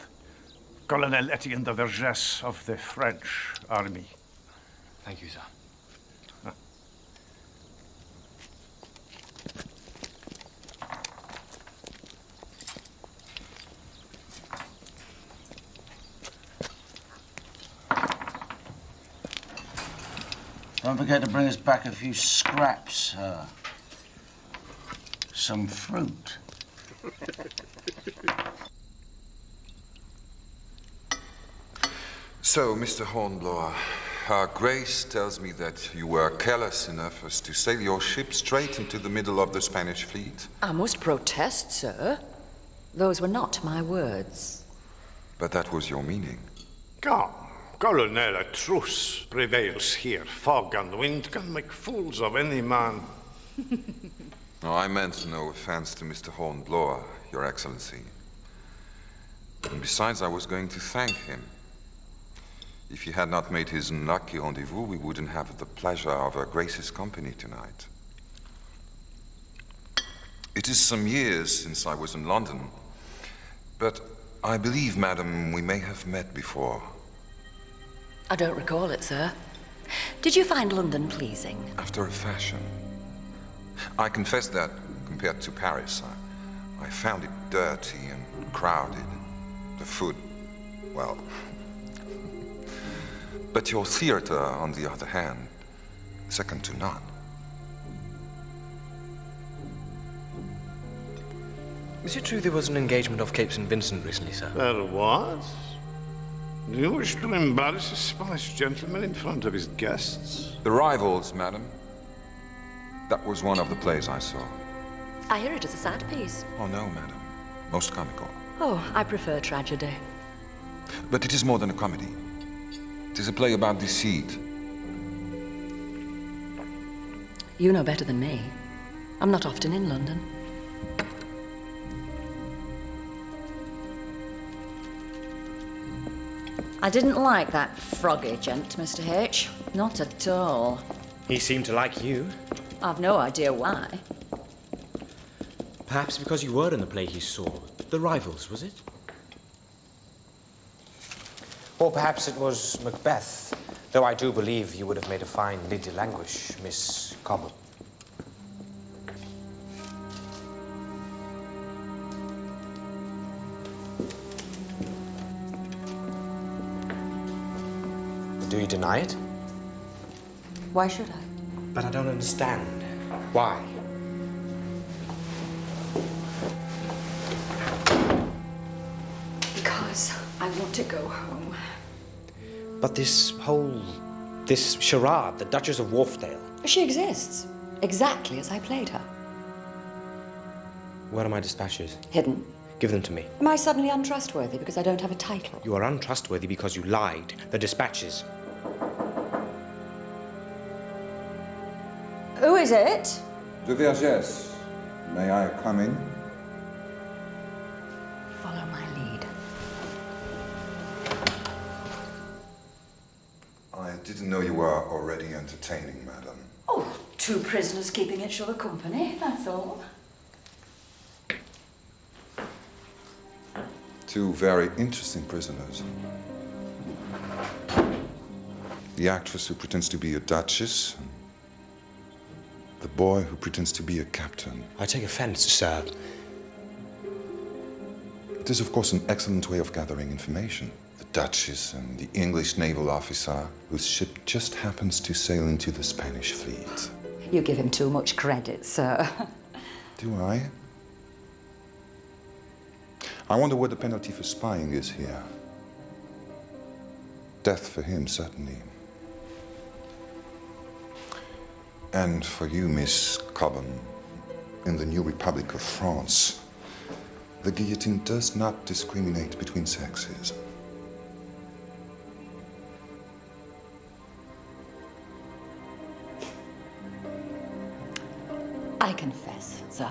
Colonel Etienne de Vergès of the French Army. Thank you, sir. Don't forget to bring us back a few scraps, some fruit. So, Mr. Hornblower, Her Grace tells me that you were careless enough as to sail your ship straight into the middle of the Spanish fleet. I must protest, sir. Those were not my words. But that was your meaning. Come, Colonel, a truce prevails here. Fog and wind can make fools of any man. No, I meant no offense to Mr. Hornblower, Your Excellency. And besides, I was going to thank him. If he had not made his unlucky rendezvous, we wouldn't have the pleasure of Her Grace's company tonight. It is some years since I was in London, but I believe, madam, we may have met before. I don't recall it, sir. Did you find London pleasing? After a fashion. I confess that, compared to Paris, I found it dirty and crowded. The food, well... But your theater, on the other hand, second to none. Is it true there was an engagement off Cape St. Vincent recently, sir? There was? Do you wish to embarrass a Spanish gentleman in front of his guests? The Rivals, madam. That was one of the plays I saw. I hear it is a sad piece. Oh, no, madam. Most comical. Oh, I prefer tragedy. But it is more than a comedy. It is a play about deceit. You know better than me. I'm not often in London. I didn't like that froggy gent, Mr. H. Not at all. He seemed to like you. I've no idea why. Perhaps because you were in the play he saw. The Rivals, was it? Or perhaps it was Macbeth, though I do believe you would have made a fine Lady Languish, Miss Cobham. Do you deny it? Why should I? But I don't understand. Why? Because I want to go home. But this charade, the Duchess of Wharfdale. She exists, exactly as I played her. Where are my dispatches? Hidden. Give them to me. Am I suddenly untrustworthy because I don't have a title? You are untrustworthy because you lied. The dispatches. Who is it? De Vergès, may I come in? Follow my lead. I didn't know you were already entertaining, madam. Oh, two prisoners keeping each other company, that's all. Two very interesting prisoners. The actress who pretends to be a duchess, The boy who pretends to be a captain. I take offense, sir. It is, of course, an excellent way of gathering information. The Duchess and the English naval officer whose ship just happens to sail into the Spanish fleet. You give him too much credit, sir. Do I? I wonder what the penalty for spying is here. Death for him, certainly. And for you, Miss Cobham, in the new Republic of France, the guillotine does not discriminate between sexes. I confess, sir.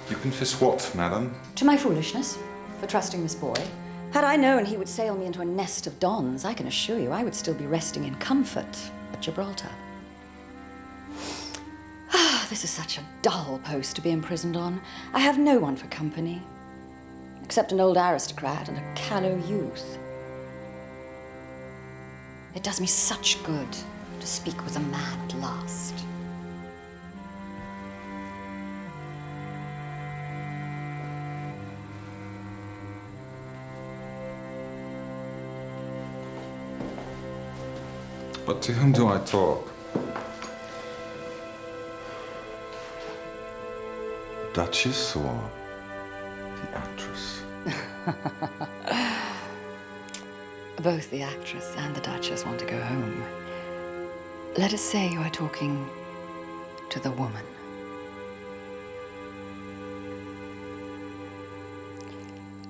You confess what, madam? To my foolishness for trusting this boy. Had I known he would sail me into a nest of dons, I can assure you I would still be resting in comfort at Gibraltar. This is such a dull post to be imprisoned on. I have no one for company, except an old aristocrat and a callow youth. It does me such good to speak with a man at last. But to whom do I talk? Duchess or the actress? Both the actress and the Duchess want to go home. Let us say you are talking to the woman.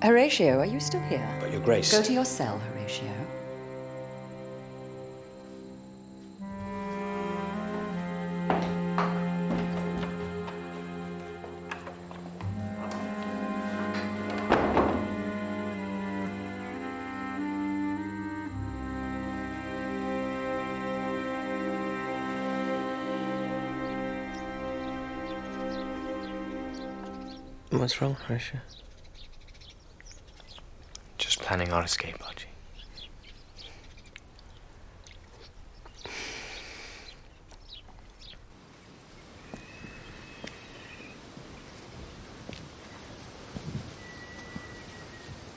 Horatio, are you still here? But, Your Grace... Go to your cell, Horatio. What's wrong, Horatio? Just planning our escape, Archie.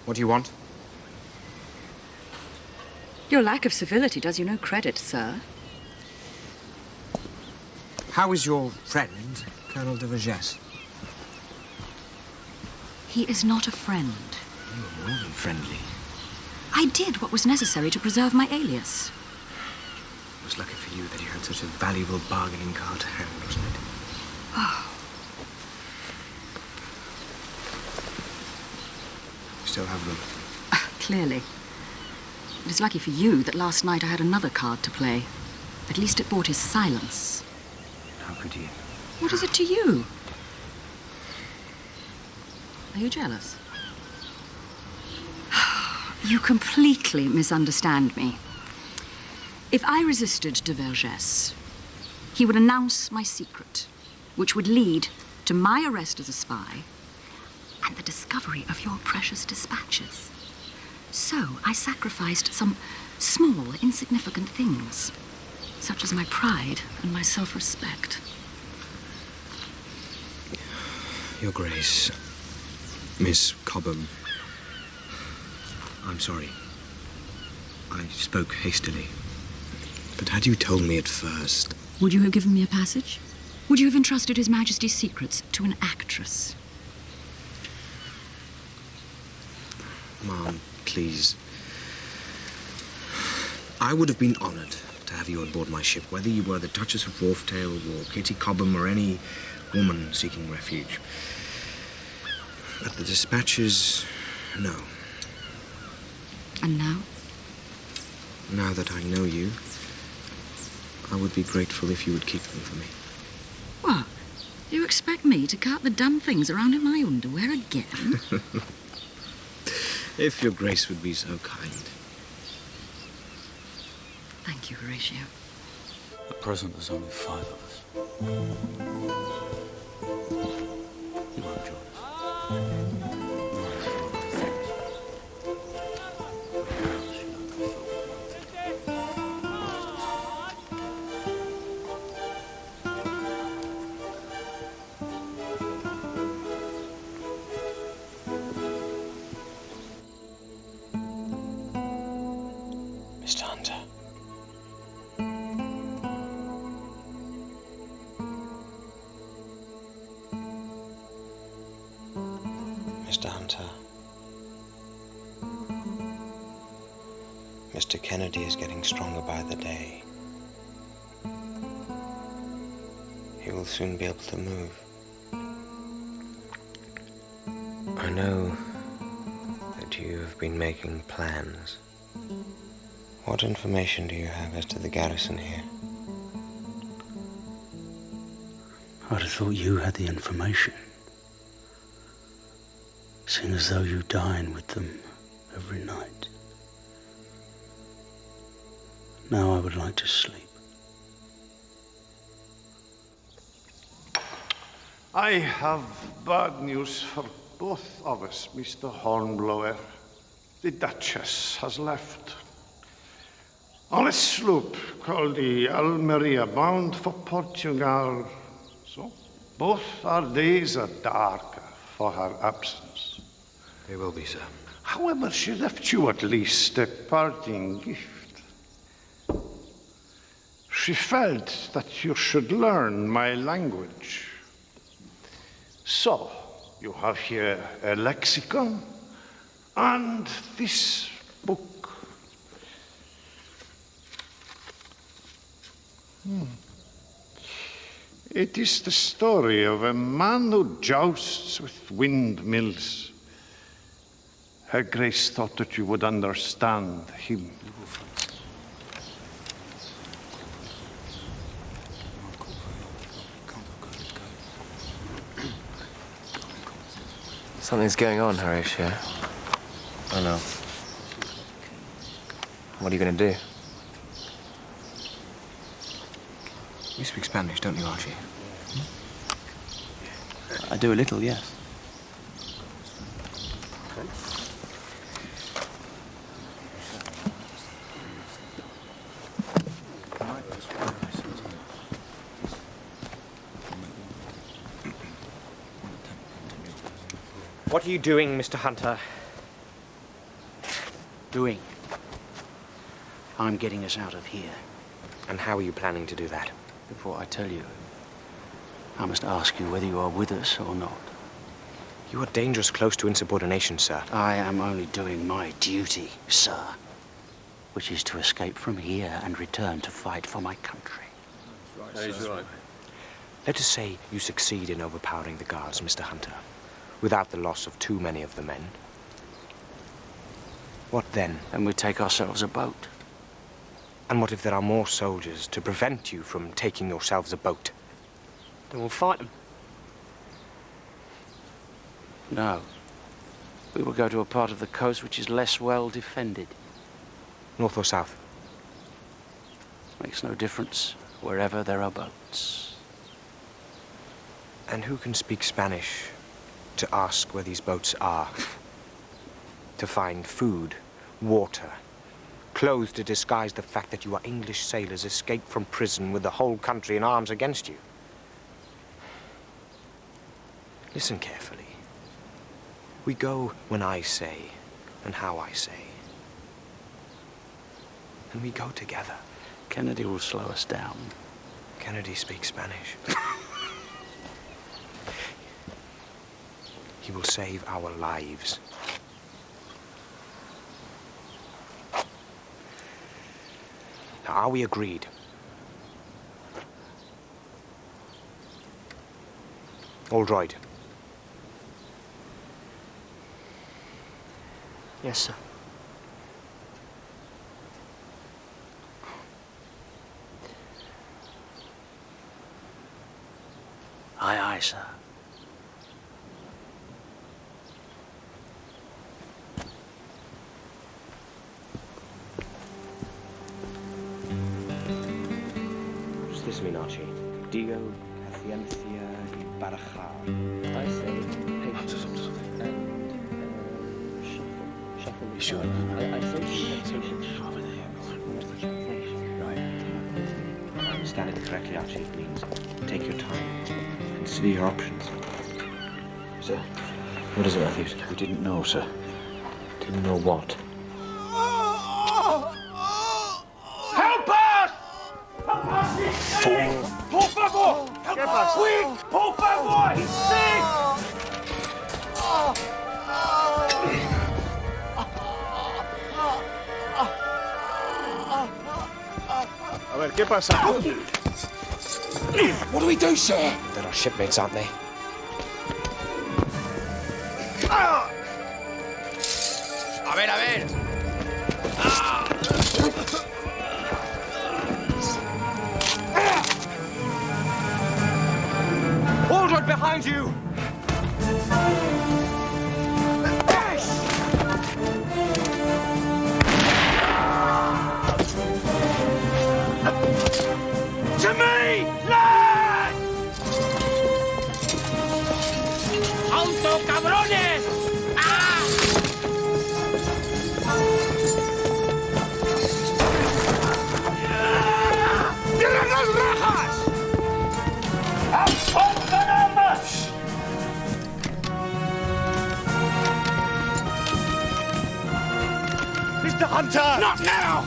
What do you want? Your lack of civility does you no credit, sir. How is your friend, Colonel de Vergès? He is not a friend. You are more than friendly. I did what was necessary to preserve my alias. It was lucky for you that you had such a valuable bargaining card to hand, wasn't it? Oh. You still have them? Clearly. It is lucky for you that last night I had another card to play. At least it bought his silence. How could you? What is it to you? Are you jealous? You completely misunderstand me. If I resisted de Vergès, he would announce my secret, which would lead to my arrest as a spy and the discovery of your precious dispatches. So I sacrificed some small, insignificant things, such as my pride and my self-respect. Your Grace, Miss Cobham, I'm sorry. I spoke hastily. But had you told me at first... Would you have given me a passage? Would you have entrusted His Majesty's secrets to an actress? Ma'am, please. I would have been honored to have you on board my ship, whether you were the Duchess of Wharftail or Kitty Cobham or any woman seeking refuge. But the dispatches, no. And now? Now that I know you, I would be grateful if you would keep them for me. What? You expect me to cart the damn things around in my underwear again? If your Grace would be so kind. Thank you, Horatio. At present, there's only 5 of us. You won't join us. Mr. Hunter. Mr. Kennedy is getting stronger by the day. He will soon be able to move. I know that you have been making plans. What information do you have as to the garrison here? I'd have thought you had the information. Seeing as though you dine with them every night. Now I would like to sleep. I have bad news for both of us, Mr. Hornblower. The Duchess has left. On a sloop called the Almeria, bound for Portugal. So, both our days are darker for her absence. They will be, sir. However, she left you at least a parting gift. She felt that you should learn my language. So, you have here a lexicon and this book. It is the story of a man who jousts with windmills. Her Grace thought that you would understand him. Something's going on, Horatio. I know. What are you going to do? You speak Spanish, don't you, Archie? I do a little, yes. What are you doing, Mr. Hunter? Doing? I'm getting us out of here. And how are you planning to do that? Before I tell you, I must ask you whether you are with us or not. You are dangerous close to insubordination, sir. I am only doing my duty, sir, which is to escape from here and return to fight for my country. He's right. Let us say you succeed in overpowering the guards, Mr. Hunter, without the loss of too many of the men. What then? Then we take ourselves a boat. And what if there are more soldiers to prevent you from taking yourselves a boat? Then we'll fight them. No. We will go to a part of the coast which is less well defended. North or south? Makes no difference, wherever there are boats. And who can speak Spanish to ask where these boats are? To find food, water, clothes to disguise the fact that you are English sailors escaped from prison with the whole country in arms against you. Listen carefully. We go when I say and how I say. And we go together. Kennedy will slow us down. Kennedy speaks Spanish. He will save our lives. Now, are we agreed? All right. Yes, sir. Aye, aye, sir. What does this mean, Archie? Dio, Caciencia, y Barajar. I say patience and shuffle. You sure? I say patience. Right. If I understand it correctly, Archie, it means take your time. Consider your options. Sir, what is it, Matthews? We didn't know, sir. Didn't know what? Help us! Help us! He's sick! Por favor! Help us! Quick! Por favor! He's sick! ver, ¿qué pasa? What do we do, sir? They're our shipmates, aren't they? A ver, a ver. Hold right behind you! To me, lad! ¡Alto, cabrones! ¡Ah! ¡Cierren las rejas! ¡Apuntan armas! Mr. Hunter! Not now!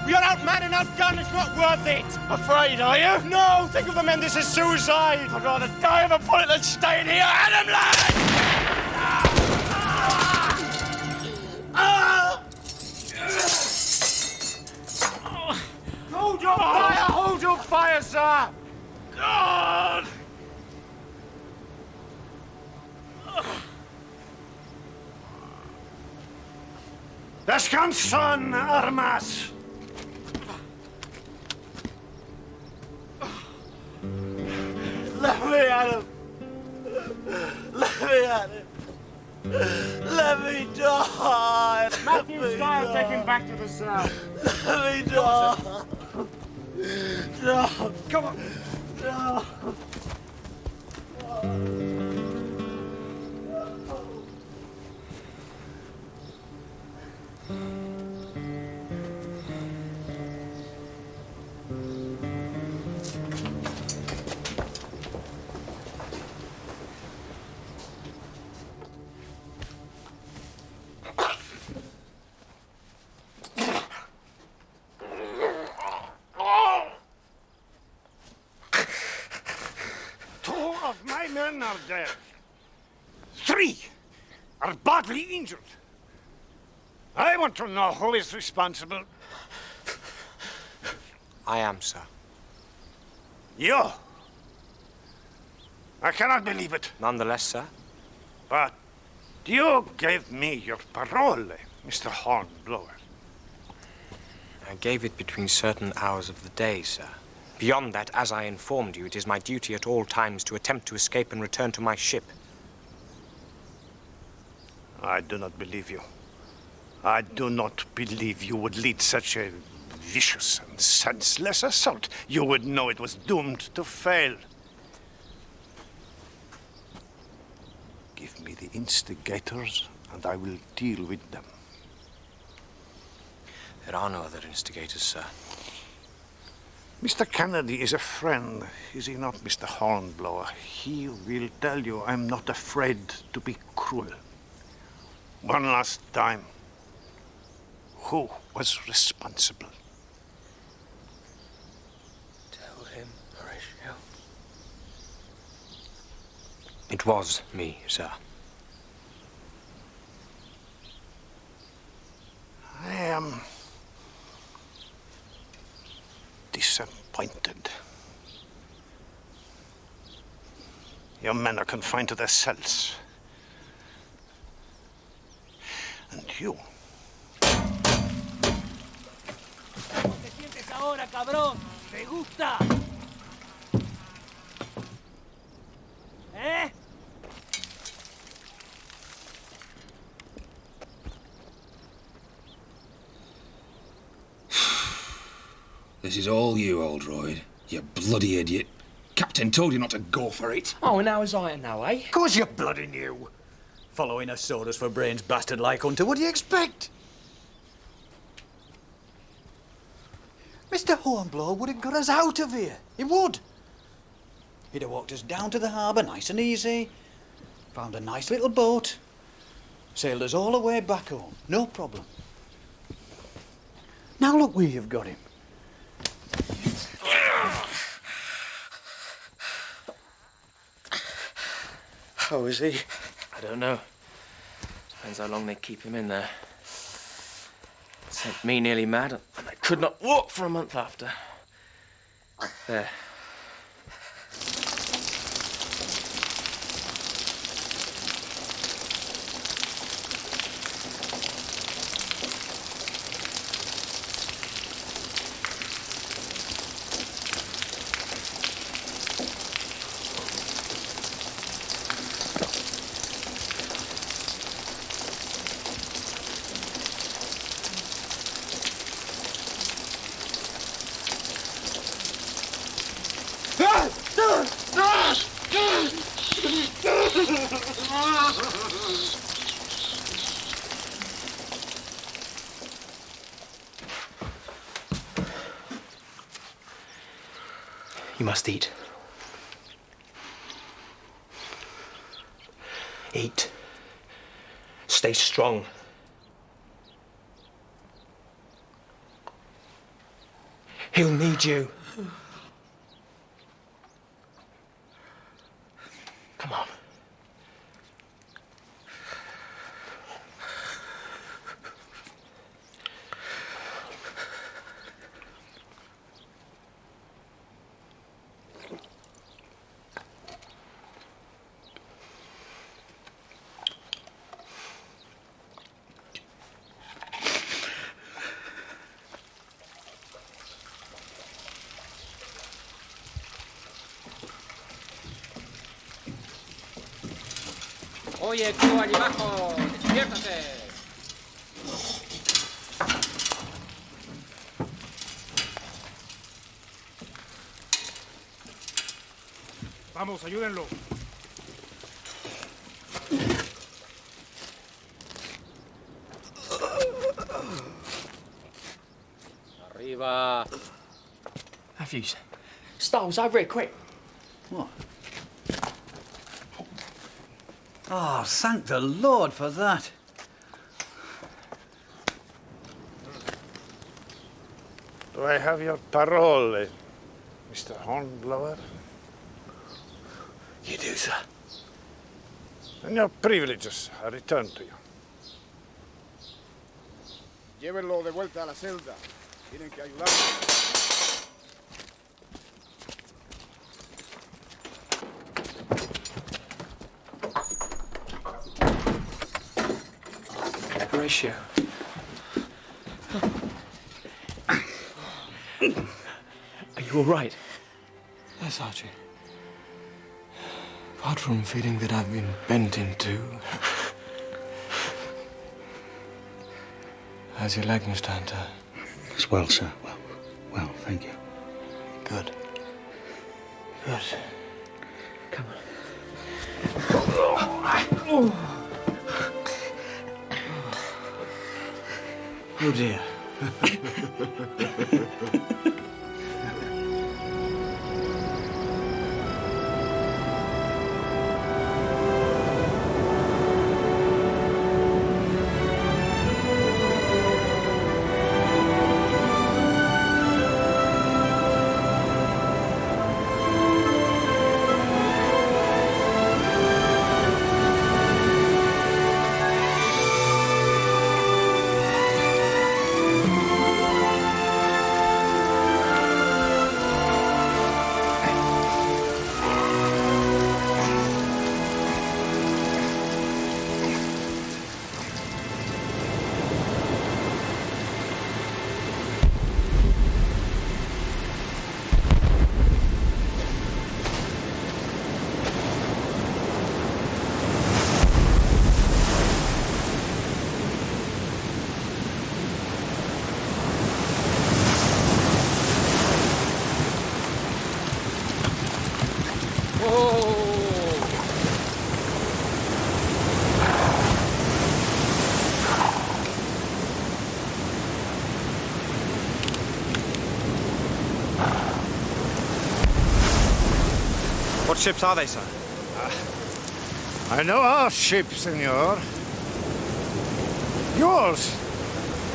We are outmanned and outgunned. It's not worth it. Afraid, are you? No. Think of the men. This is suicide. I'd rather die of a bullet than stay in here. Adam, lad! Hold your fire! Hold your fire, sir! God! Descansan, armas! Let me at him. Let me at him. Let me die. Matthew Style, take him back to the cell. Let me die. No. Come on. No. Of my men are dead. 3 are badly injured. I want to know who is responsible. I am, sir. You? I cannot believe it. Nonetheless, sir. But you gave me your parole, Mr. Hornblower. I gave it between certain hours of the day, sir. Beyond that, as I informed you, it is my duty at all times to attempt to escape and return to my ship. I do not believe you. I do not believe you would lead such a vicious and senseless assault. You would know it was doomed to fail. Give me the instigators, and I will deal with them. There are no other instigators, sir. Mr. Kennedy is a friend, is he not, Mr. Hornblower? He will tell you I'm not afraid to be cruel. One last time. Who was responsible? Tell him, Horatio. It was me, sir. I am disappointed. Your men are confined to their cells. And you. ¿Qué sientes ahora, cabrón? ¿Te gusta? ¿Eh? This is all you, old droid. You bloody idiot. Captain told you not to go for it. Oh, and how is I now, eh? Of course you're bloody new. Following us orders for brains bastard like Hunter, what do you expect? Mr. Hornblower would have got us out of here. He would. He'd have walked us down to the harbour nice and easy, found a nice little boat, sailed us all the way back home. No problem. Now look where you've got him. How is he? I don't know. Depends how long they keep him in there. It sent me nearly mad, and I could not walk for a month after. There. You must eat. Eat. Stay strong. He'll need you. Come on. Oye, tú allí abajo, despiértate. Vamos, ayúdenlo. Arriba. Matthews, Star's over here, quick. What? Oh, thank the Lord for that. Do I have your parole, Mr. Hornblower? You do, sir. And your privileges are returned to you. Llévenlo de vuelta a la celda. Tienen que ayudarlo. Horatio. Are you all right? Yes, Archie. Apart from feeling that I've been bent in two. How's your leg, Mr. Hunter? It's well, sir. Well, thank you. Good. Good. Come on. Oh, dear. What ships are they, sir? I know our ship, senor. Yours.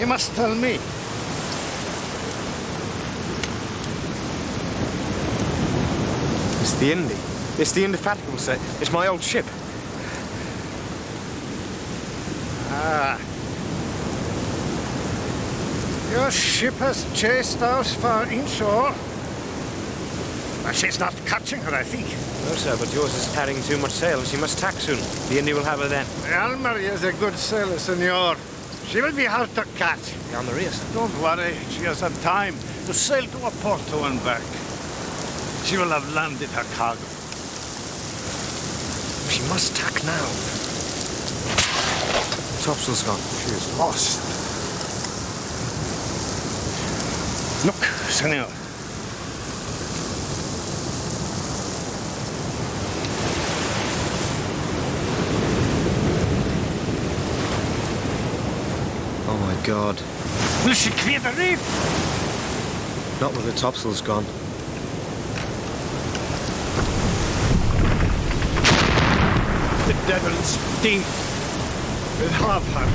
You must tell me. It's the Indy. It's the Indefatigable, sir. It's my old ship. Ah. Your ship has chased us far inshore. She's not catching her, I think. No, sir, but yours is carrying too much sail. She must tack soon. The Indy will have her then. Almery is a good sailor, senor. She will be hard to catch. Down the rear, sir. Don't worry. She has had time to sail to Oporto and back. She will have landed her cargo. She must tack now. Topsail's gone. She is lost. Look, senor. Oh my God. Will she clear the reef? Not with the topsail's gone. The devil's deep. We'll have her.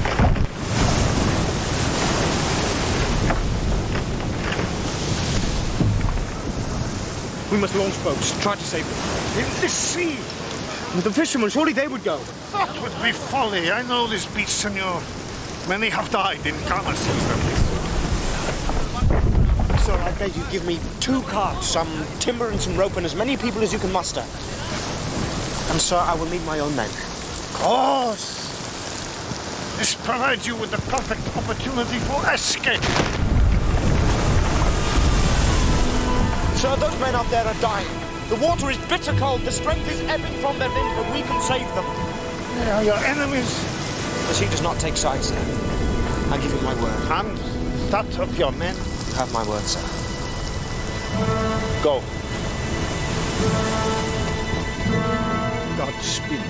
We must launch boats, try to save them. In the sea! And the fishermen, surely they would go. That would be folly. I know this beach, senor. Many have died in calmer seas. Sir, I beg you give me 2 carts, some timber and some rope, and as many people as you can muster. And, sir, I will need my own men. Of course. This provides you with the perfect opportunity for escape. Sir, those men out there are dying. The water is bitter cold. The strength is ebbing from their limbs, but we can save them. They are your enemies. The sea does not take sides, sir. I give you my word. And that of your men? You have my word, sir. Go. Godspeed.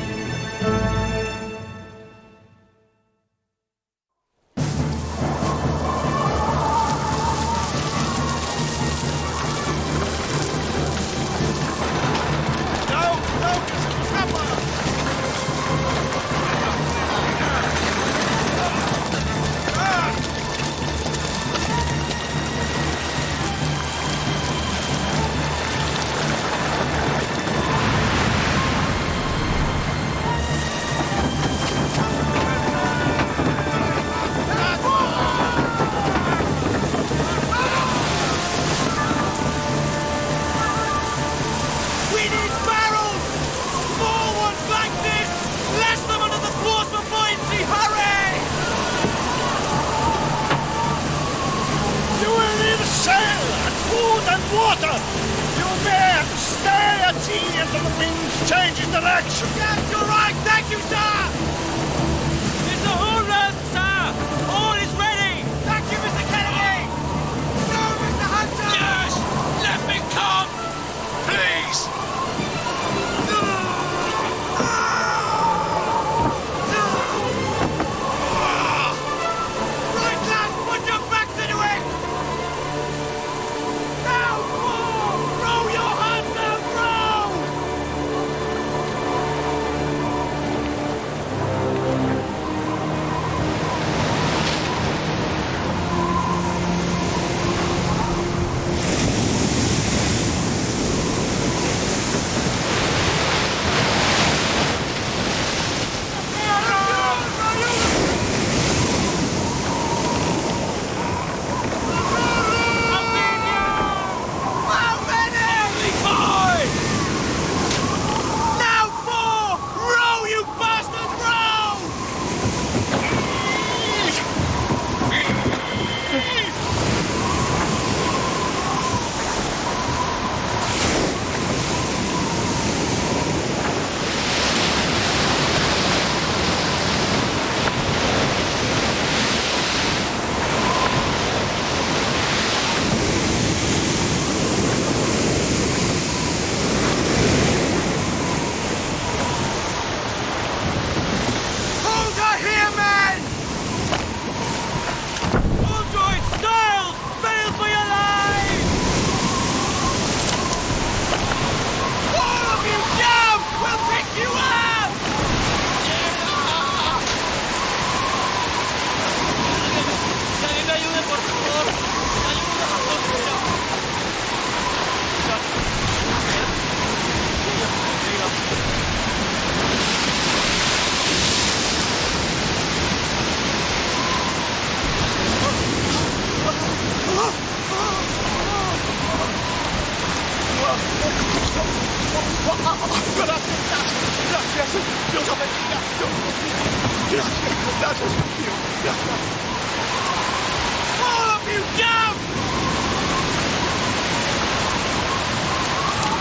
All of you down!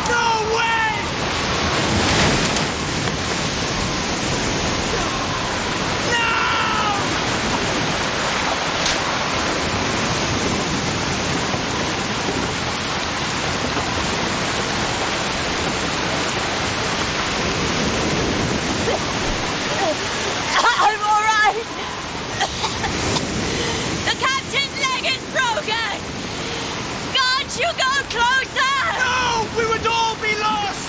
No way! I'm all right. The captain's leg is broken. Can't you go closer? No! We would all be lost!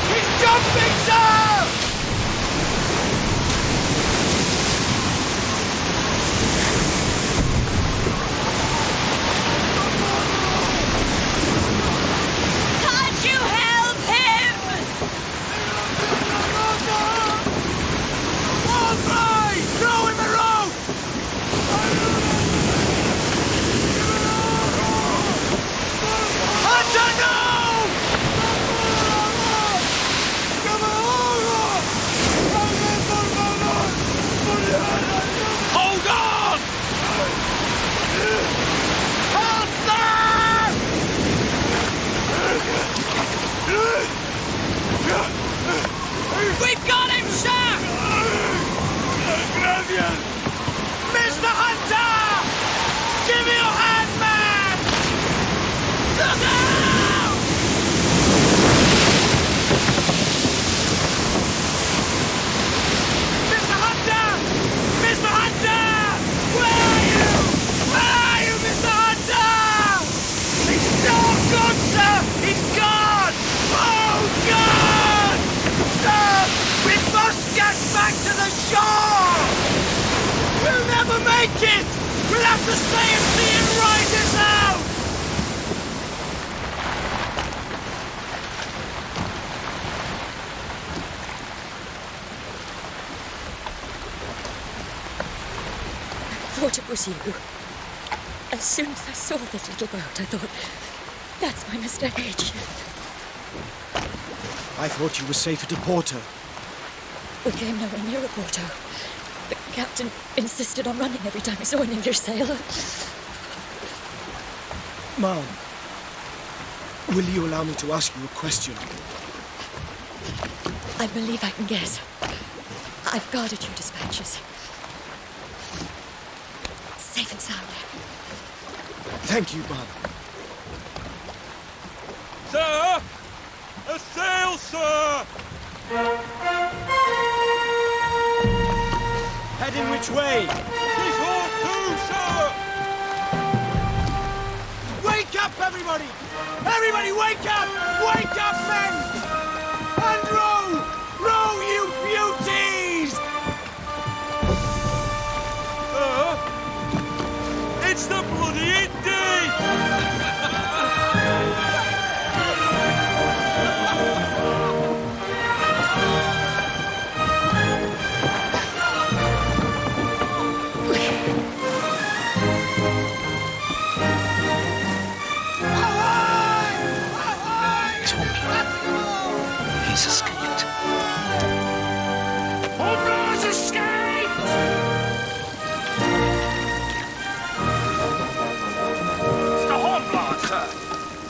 He's jumping, sir! Can't you help him? All right! Throw him a rope! Hunter, no! Hold on! We've got him, sir! Gracias! Mr. Hunter! Give me your hand, man! Look out! Mr. Hunter! Mr. Hunter! Where are you? Where are you, Mr. Hunter? He's not gone, sir! He's gone! Oh, God! Sir, we must get back to the shore! We'll never make it! We'll have to stay and see it ride us out! I thought it was you. As soon as I saw this little boat, I thought, that's my mistake. I thought you were safe at Porto. We came nowhere near Porto. The captain insisted on running every time he saw an English sailor. Ma'am, will you allow me to ask you a question? I believe I can guess. I've guarded your dispatches. Safe and sound. Thank you, ma'am. Sir! A sail, sir! Heading which way? He's all too, sir! Wake up, everybody! Everybody, wake up! Wake up, men! And row! Row, you beauties! It's the bloody Indy! He's escaped. Hornblower's escaped! Mr. Hornblower, sir.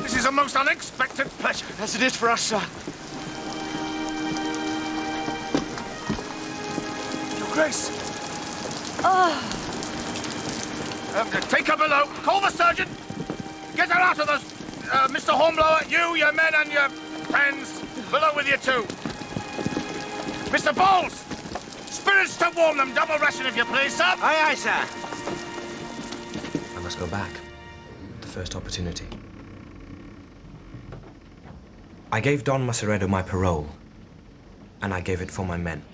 This is a most unexpected pleasure. As it is for us, sir. Your Grace. Oh. Take her below. Call the surgeon. Get her out of the... Mr. Hornblower, you, your men, and your friends, below with you too. Mr. Bowles! Spirits to warm them. Double ration, if you please, sir. Aye, aye, sir. I must go back. The first opportunity. I gave Don Maceredo my parole, and I gave it for my men.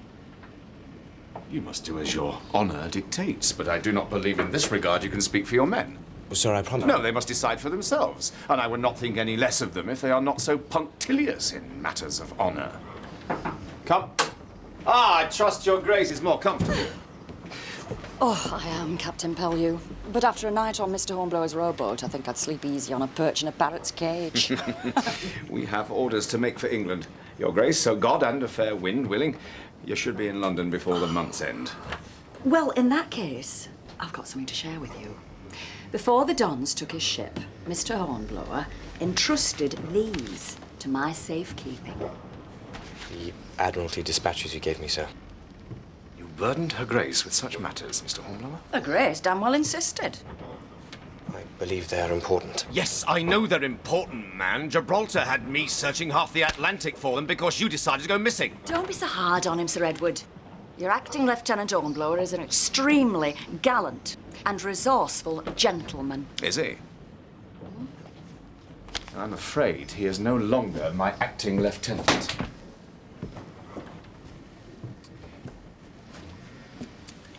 You must do as your honour dictates, but I do not believe in this regard you can speak for your men. Sir, I promise... No, they must decide for themselves, and I would not think any less of them if they are not so punctilious in matters of honour. Come. I trust your Grace is more comfortable. Oh, I am Captain Pellew. But after a night on Mr. Hornblower's rowboat, I think I'd sleep easy on a perch in a parrot's cage. We have orders to make for England, Your Grace, so God and a fair wind willing, you should be in London before the month's end. Well, in that case, I've got something to share with you. Before the Dons took his ship, Mr. Hornblower entrusted these to my safekeeping. The Admiralty dispatches you gave me, sir. You burdened Her Grace with such matters, Mr. Hornblower? Her Grace damn well insisted. I believe they are important. Yes, I know they're important, man. Gibraltar had me searching half the Atlantic for them because you decided to go missing. Don't be so hard on him, Sir Edward. Your acting Lieutenant Hornblower is an extremely gallant and resourceful gentleman. Is he? I'm afraid he is no longer my acting lieutenant.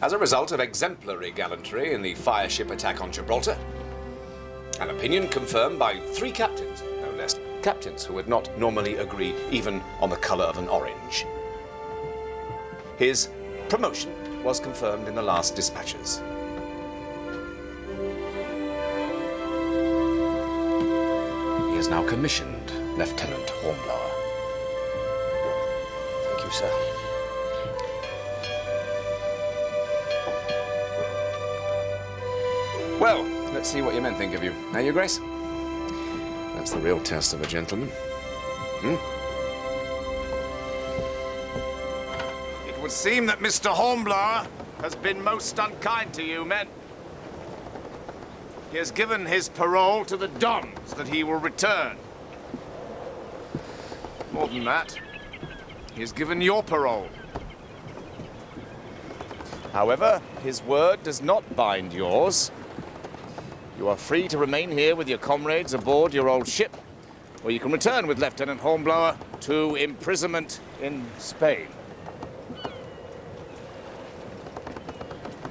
As a result of exemplary gallantry in the fireship attack on Gibraltar, an opinion confirmed by 3 captains, no less, captains who would not normally agree even on the colour of an orange. His promotion was confirmed in the last dispatches. He is now commissioned Lieutenant Hornblower. Thank you, sir. Well, let's see what your men think of you. Now, Your Grace? That's the real test of a gentleman. It would seem that Mr. Hornblower has been most unkind to you, men. He has given his parole to the Dons that he will return. More than that, he has given your parole. However, his word does not bind yours. You are free to remain here with your comrades aboard your old ship, or you can return with Lieutenant Hornblower to imprisonment in Spain.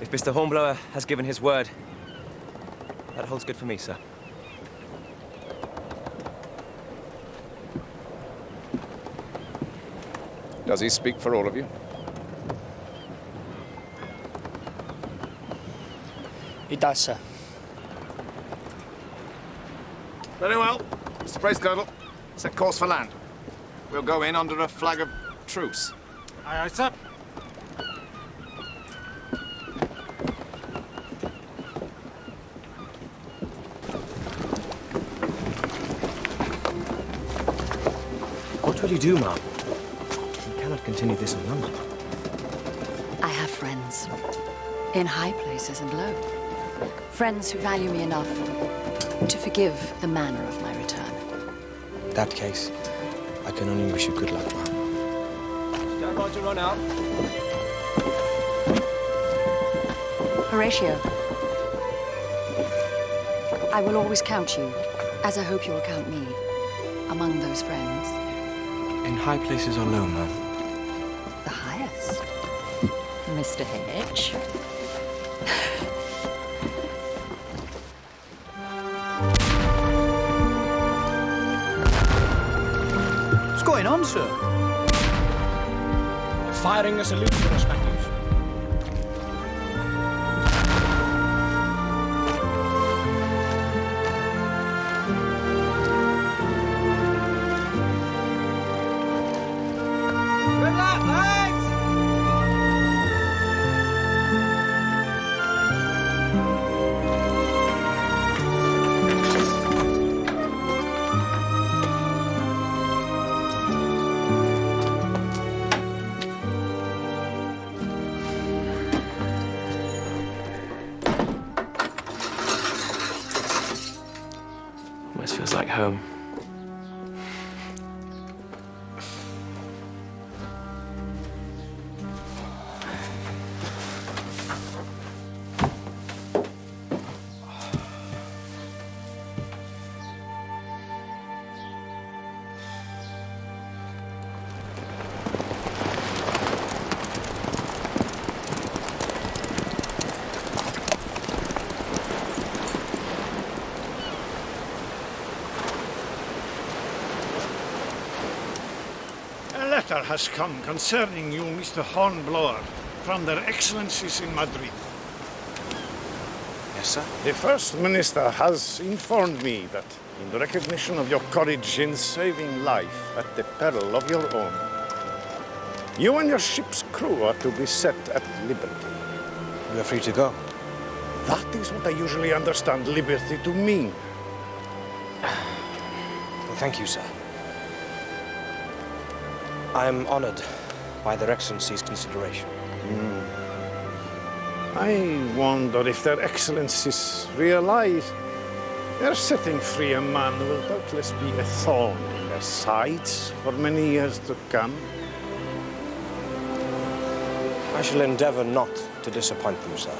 If Mr. Hornblower has given his word, that holds good for me, sir. Does he speak for all of you? He does, sir. Very well. Mr. Brace Girdle, set course for land. We'll go in under a flag of truce. Aye, aye, sir. What will you do, ma'am? You cannot continue this in London. I have friends, in high places and low. Friends who value me enough to forgive the manner of my return. In that case, I can only wish you good luck, ma'am. Stand by to run out. Horatio, I will always count you, as I hope you will count me, among those friends. In high places or low, ma'am? The highest. Mr. H. What's going on, sir? Firing a salute to the Spaniards. Good luck, lads! Almost feels like home. A letter has come concerning you, Mr. Hornblower, from their excellencies in Madrid. Yes, sir. The First Minister has informed me that in recognition of your courage in saving life at the peril of your own, you and your ship's crew are to be set at liberty. We are free to go. That is what I usually understand liberty to mean. Thank you, sir. I am honored by Their Excellency's consideration. I wonder if Their Excellencies realize their setting free a man will doubtless be a thorn in their sides for many years to come. I shall endeavor not to disappoint them, sir.